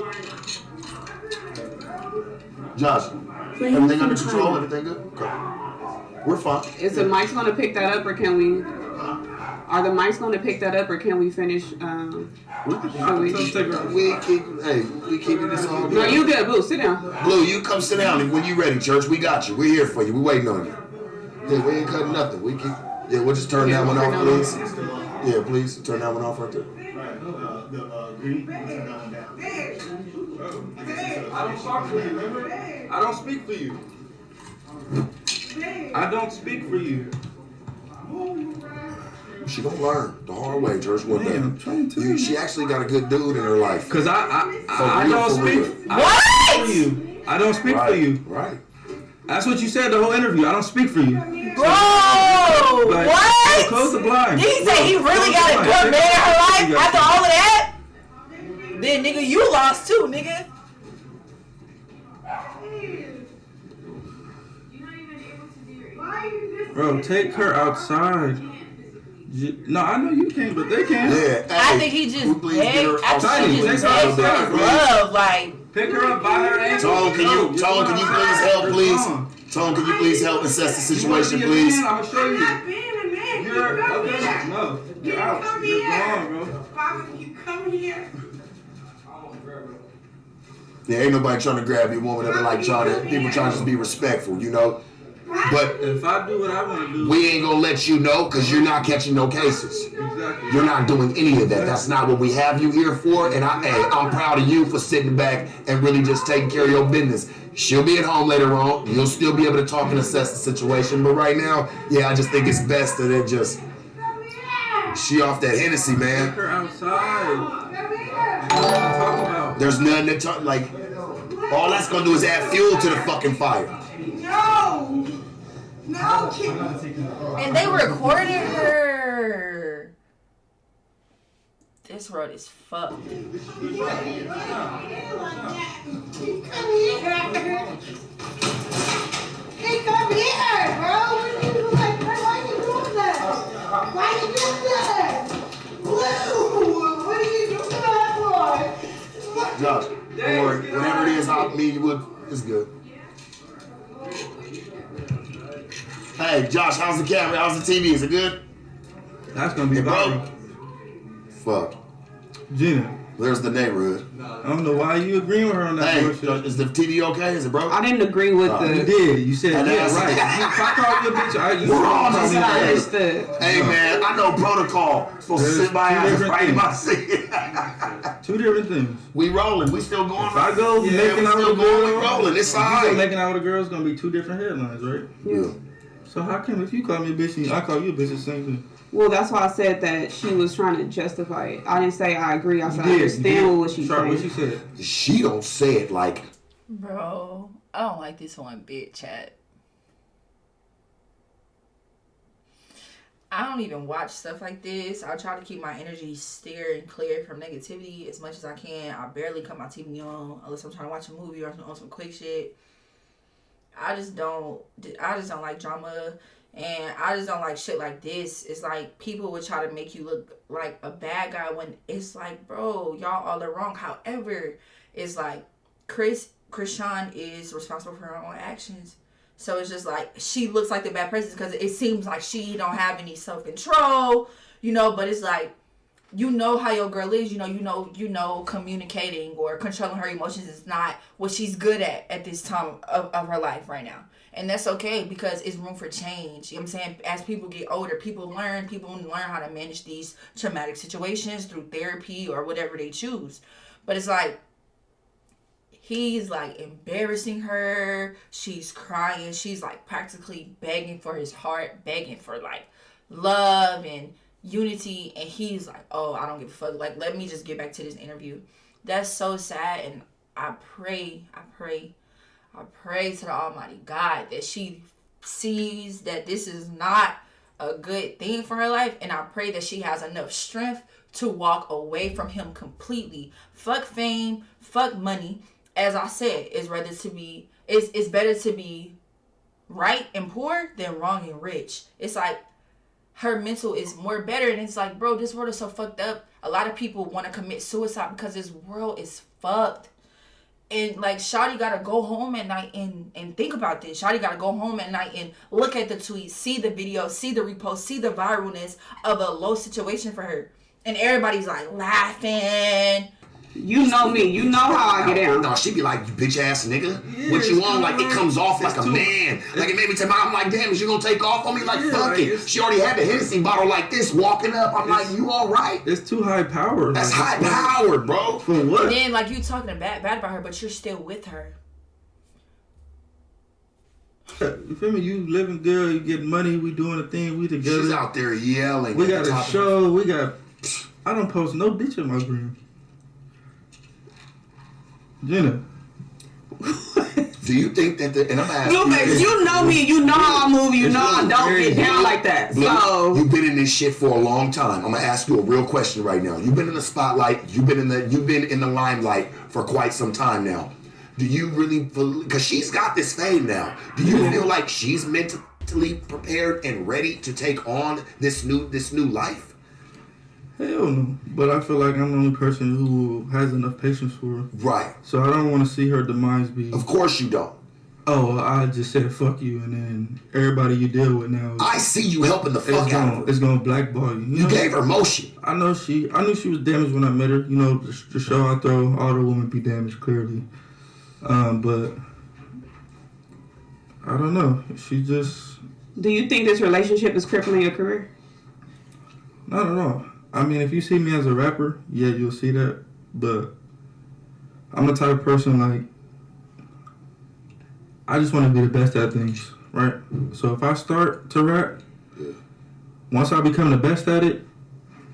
Josh, everything under control? Everything good? Okay. We're fine. Is the mics gonna pick that up, or can we? Are the mics gonna pick that up, or can we finish? We keep this all good. No, you good, Blue. Sit down. Blue, you come sit down, and when you ready, church, we got you. We're here for you. We waiting on you. Yeah, we ain't cutting nothing. We'll just turn that one off, please. Yeah, please turn that one off right there. I don't talk for you, remember? I don't speak for you. I don't speak for you. She gonna learn the hard way, church, one day. I'm trying to. She actually got a good dude in her life. Cause I don't speak. What? For you. I don't speak for you. Right. That's what you said the whole interview. I don't speak for you. Bro, Like, what? Close the blind. Did he say he really got a good man in her life after all of that? then nigga, you lost too, nigga. Bro, take her outside. No, I know you can't, but they can. Yeah, I think he just begged. I think he just outside. begged for his love, like. Pick her up by her ankle. Tone, can you please help, please? Tone, can you please help assess the situation, please? I'm gonna show you. I'm being a man. You're okay. No, you're out. You're gone, bro. Papa, you come here. Yeah, ain't nobody trying to grab your woman. They're like people trying to just be respectful, you know. But if I do what I want to do, we ain't gonna let you know because you're not catching no cases. Exactly. You're not doing any of that. That's not what we have you here for. And I'm proud of you for sitting back and really just taking care of your business. She'll be at home later on. You'll still be able to talk and assess the situation. But right now, yeah, I just think it's best that it just she off that Hennessy, man. Take her outside. What are you talking about? There's nothing to talk like. All that's gonna do is add fuel to the fucking fire. No. No, kid. And they recorded her. This road is fucked. Come here. Hey, come here, bro. Why are you doing that? Why are you doing that? Blue, what are you doing that for? Josh, or whatever it is, it's good. Hey, Josh, how's the camera? How's the TV? Is it good? That's gonna be viral. Fuck. Gina, There's the neighborhood. I don't know why you agreeing with her on that Hey, bullshit. is the TV okay? Is it broke? I didn't agree with You the. did. You said I yeah, know. right. If I call you a bitch, you We're on call this me a side. bitch. Understood. Hey man, I know protocol. Supposed to There's sit my two ass different right in my things. seat. Two different things. We rolling. We still going. If I go yeah, making we out still with a going. We girl, rolling. It's if you go alright. making out with a girl, it's gonna be two different headlines, right? Yeah. So how come if you call me a bitch and I call you a bitch, the same thing? Well, that's why I said that she was trying to justify it. I didn't say I agree. I said I You understand what she's Sorry, what saying. she said. She don't say it like. Bro, I don't like this one bit, chat. I don't even watch stuff like this. I try to keep my energy steer and clear from negativity as much as I can. I barely cut my TV on unless I'm trying to watch a movie or on some quick shit. I just don't like drama, and I just don't like shit like this. It's like people would try to make you look like a bad guy when it's like, bro, y'all all are wrong. However, it's like Chrisean is responsible for her own actions. So it's just like she looks like the bad person because it seems like she don't have any self-control, but it's like, how your girl is, you know, communicating or controlling her emotions is not what she's good at this time of her life right now. And that's okay because it's room for change. You know what I'm saying? As people get older, people learn how to manage these traumatic situations through therapy or whatever they choose. But it's like, he's like embarrassing her. She's crying. She's like practically begging for his heart, begging for like love and unity. And he's like, oh, I don't give a fuck. Like, let me just get back to this interview. That's so sad. And I pray to the Almighty God that she sees that this is not a good thing for her life. And I pray that she has enough strength to walk away from him completely. Fuck fame, fuck money. As I said, it's better to be right and poor than wrong and rich. It's like her mental is more better, and it's like, bro, this world is so fucked up. A lot of people want to commit suicide because this world is fucked. And like, Shawty gotta go home at night and think about this. Shawty gotta go home at night and look at the tweets, see the video, see the repost, see the viralness of a low situation for her. And everybody's like laughing. You know me. You know how I get down. No, she be like, you bitch ass nigga. Yeah, what you on? too Like, it comes off like a too- man. Like, it made me tell I'm like, damn, is you gonna take off on me? Like, Yeah, fuck like, it. it's- She already had the Hennessy bottle like this walking up. I'm like, you all right? It's too high power. That's like, high powered, bro. For what? And then like you talking bad about her, but you're still with her. You feel me? You living good, you get money, we doing a thing, we together. She's out there yelling. We at got the a top of- show, I don't post no bitch in my gram. Jenna. Do you think that and I'm asking Blueface, you know me, you know how I move, you know I don't get down like that. Blue, So you've been in this shit for a long time. I'm gonna ask you a real question right now. You've been in the spotlight. You've been in the limelight for quite some time now. Do you really? Because she's got this fame now. Do you feel like she's mentally prepared and ready to take on this new life? Hell no. But I feel like I'm the only person who has enough patience for her. Right. So I don't want to see her demise be. Of course you don't. Oh, I just said fuck you, and then everybody you deal with now. I see you helping the fuck out of her. It's gonna blackball you. You gave her motion. I knew she was damaged when I met her. You know, the show I throw, all the women be damaged clearly. But I don't know. She just. do you think this relationship is crippling your career? Not at all. I mean, if you see me as a rapper, yeah, you'll see that. But I'm the type of person, like, I just want to be the best at things, right? So if I start to rap, once I become the best at it,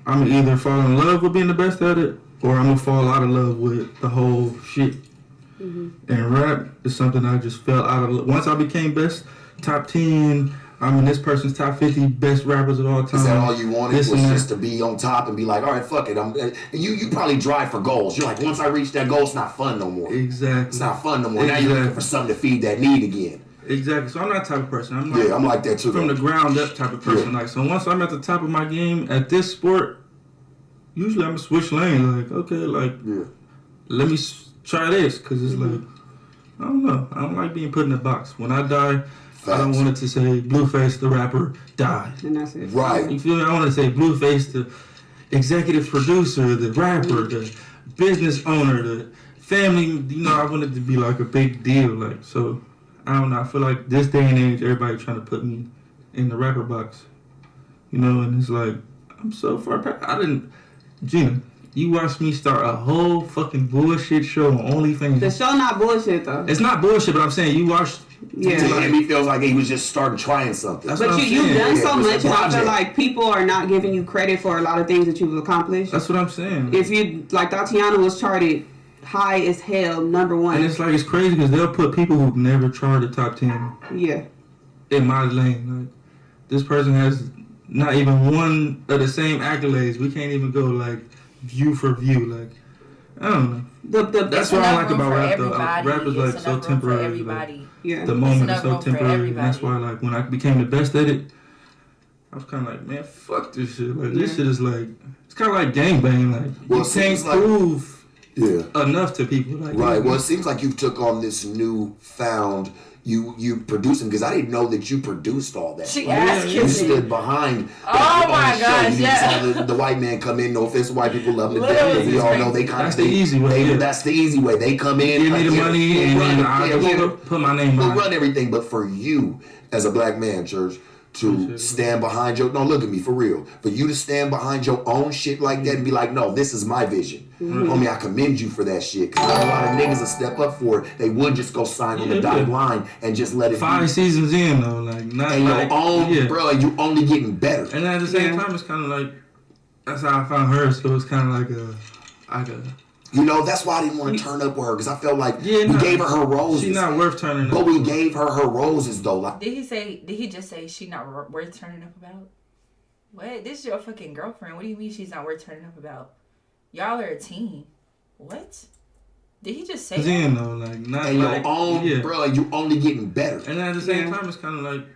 I'm gonna either fall in love with being the best at it, or I'm gonna fall out of love with the whole shit. And rap is something I just fell out of love. Once I became best, top 10, I'm in this person's top 50 best rappers of all time. Is that all you wanted? This Was and that. just to be on top and be like, all right, fuck it. You probably drive for goals. You're like, once I reach that goal, it's not fun no more. Exactly. It's not fun no more. Now you're looking for something to feed that need again. Exactly. So I'm that type of person. I'm like that too. From the ground up type of person. Yeah. Like, so once I'm at the top of my game at this sport, usually I'm gonna switch lane. Like, okay, like, let me try this, because it's like, I don't know. I don't like being put in a box. When I die, I don't want it to say Blueface the rapper died. And that's it. Right. You feel me? I want to say Blueface the executive producer, the rapper, the business owner, the family. You know, I want it to be like a big deal. Like, so, I don't know. I feel like this day and age, everybody trying to put me in the rapper box. You know, and it's like, I'm so far past. Gina, you watched me start a whole fucking bullshit show on OnlyFans. The show not bullshit though. It's not bullshit, but I'm saying you watched. Yeah. To him, he feels like he was just trying something. That's But what I'm you've saying. done so Yeah, much, it's a and I feel project. like people are not giving you credit for a lot of things that you've accomplished. That's what I'm saying. If you, like, Tatiana was charted high as hell, #1. And it's like, it's crazy because they'll put people who've never charted top 10 Yeah. in my lane. Like, this person has not even one of the same accolades. We can't even go, like, view for view. Like, I don't know. That's what I like about rap, though. Rap is, like, so temporary. Like, Yeah. the moment is enough so room for temporary. And that's why, everybody. like, when I became the best at it, I was kind of like, man, fuck this shit. Like, this shit is like, it's kind of like gangbang. Like, Well, you it can't seems like- prove Yeah. enough to people. Like, Right. Well, it seems like you took on this newfound. You producing, because I didn't know that you produced all that. She Like, asked you me. stood behind. Oh on my the show. gosh, You yeah. didn't saw the white man come in. No offense, to white people love him to Literally, death, but we it's all know crazy. they kind That's of the easy way, yeah. That's the easy way. They come in, give me the here, money, we'll and run then it. I'll Yeah, we'll- put my name We'll on it. run everything, but for you as a black man, Church, to stand behind your, no, look at me, for real. For you to stand behind your own shit like that and be like, no, this is my vision. Homie, I commend you for that shit. Because not a lot of niggas will step up for it. They would just go sign on the dotted line and just let it 5 be. seasons in though, like not And like your own, bro, and you only getting better. And at the same time, it's kind of like that's how I found her. So it's kind of like a. You know, that's why I didn't want to turn up with her, because I felt like Yeah, we nah, gave her roses. She's not worth turning But up. we gave her roses, though. Like, Did he just say she not worth turning up about? What? This is your fucking girlfriend. What do you mean she's not worth turning up about? Y'all are a team. What? Did he just say that? Then though, like not and like your own, bro, you only getting better. And at the same time, it's kind of like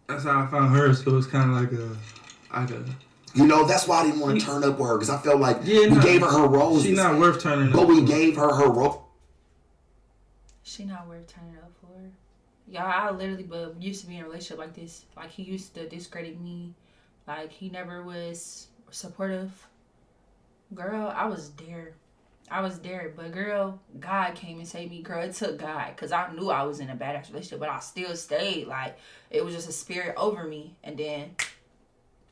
that's how I found her. So it's kind of like a. You know, that's why I didn't want to turn up with her, because I felt like we nah, gave her roses. She's not worth turning up. But we gave her rose. She not worth turning up for. Y'all, I literally used to be in a relationship like this. Like, he used to discredit me. Like, he never was supportive. Girl, I was there. But girl, God came and saved me. Girl, it took God. Because I knew I was in a badass relationship, but I still stayed. Like, it was just a spirit over me. And then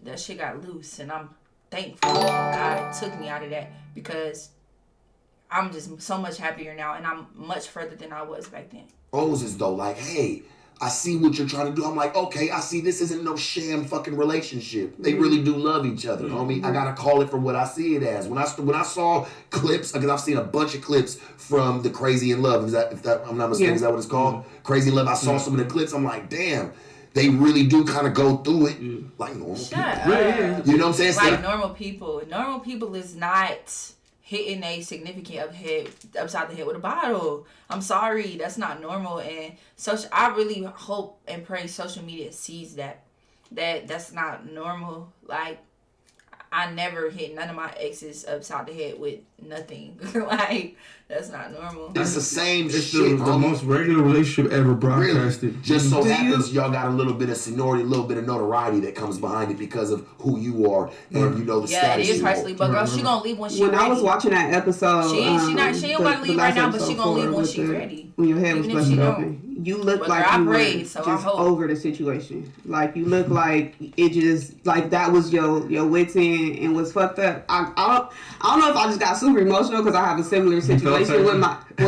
that shit got loose. And I'm thankful God took me out of that, because I'm just so much happier now. And I'm much further than I was back then. Roses, though, like, hey, I see what you're trying to do. I'm like, okay, I see this isn't no sham fucking relationship. They really do love each other, homie. I gotta call it for what I see it as. When I saw clips, because I've seen a bunch of clips from the Crazy in Love. If I'm not mistaken, is that what it's called? Crazy in Love. I saw some of the clips. I'm like, damn, they really do kind of go through it like normal people. You know what I'm saying? Like normal people. Normal people is not hitting a significant upside the head with a bottle. I'm sorry, that's not normal. And I really hope and pray social media sees that's not normal. Like, I never hit none of my exes upside the head with nothing. Like, that's not normal. It's the same It's shit. the most regular relationship ever broadcasted. Really? Just so happens y'all got a little bit of seniority, a little bit of notoriety that comes behind it because of who you are and you know the status. Yeah, it is personally, but girl, she gonna leave when she ready. When I was watching that episode, she ain't about to leave right now, but she gonna leave when she ready. When your head was busted open. You look like you were just over the situation. Like, you look like it just, like that was your wits end and was fucked up. I don't know if I just got super emotional because I have a similar situation with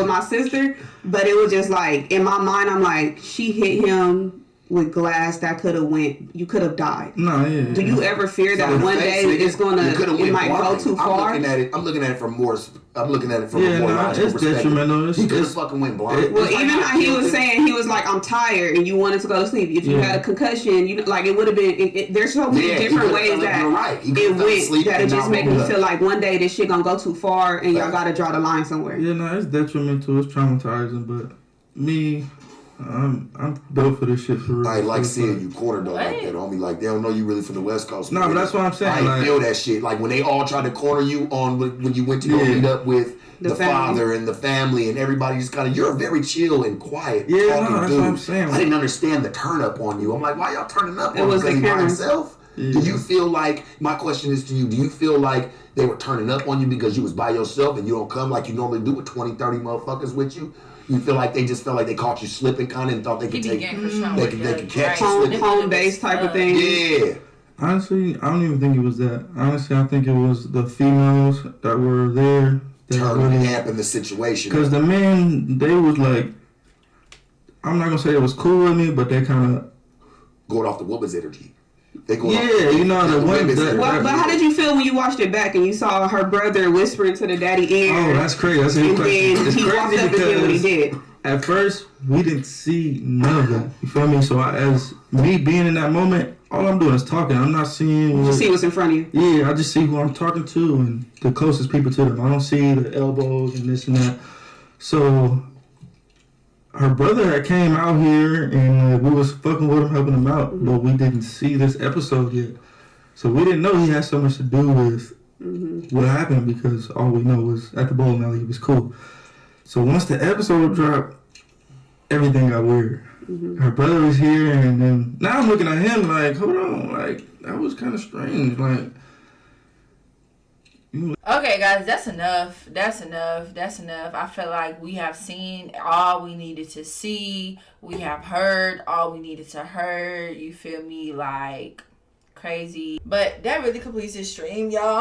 my sister, but it was just like, in my mind, I'm like, she hit him with glass that could have you could have died. No, yeah. Do you ever fear that one day it's it might go too far? I'm looking at it from a more logical perspective. Detrimental. He could have fucking went blind. Well, even how he was saying, he was like, I'm tired, and you wanted to go to sleep. If you had a concussion, it would have been, there's so many different ways that it went, that it just made me feel like one day this shit gonna go too far, and y'all gotta draw the line somewhere. Yeah, no, it's detrimental, it's traumatizing, but me, I'm built for this shit for real. I like seeing you cornered though like that, homie. Like, they don't know you really from the West Coast. No, but that's what I'm saying. I feel that shit. Like, when they all tried to corner you on when you went to go meet up with the father and the family and everybody, just kind of, you're a very chill and quiet talking that's dude. what I'm saying. I didn't understand the turn up on you. I'm like, why y'all turning up on was him? the By himself? Yeah. Do you feel like, my question is to you, do you feel like they were turning up on you because you was by yourself and you don't come like you normally do with 20, 30 motherfuckers with you? You feel like they just felt like they caught you slipping kind of and thought they could they could catch you slipping? Home base type of thing. Yeah. Honestly, I don't even think it was that. Honestly, I think it was the females that were there. Turning dampen the situation. Because the men, they was like, I'm not going to say it was cool with me, but they kind of... Going off the woman's energy. The women... But how did you feel when you watched it back and you saw her brother whispering to the daddy ear? Oh, that's crazy. That's a question. And he walked up and did what he did. At first, we didn't see none of that. You feel me? So as me being in that moment, all I'm doing is talking. I'm not seeing... You see what's in front of you. Yeah, I just see who I'm talking to and the closest people to them. I don't see the elbows and this and that. So her brother had came out here and we was fucking with him, helping him out, but we didn't see this episode yet. So we didn't know he had so much to do with what happened, because all we know was at the bowling alley he was cool. So once the episode dropped, everything got weird. Her brother was here, and then now I'm looking at him like, hold on, like, that was kind of strange. Like, okay, guys, that's enough. I feel like we have seen all we needed to see. We have heard all we needed to hear. You feel me? Like, crazy. But that really completes this stream, y'all.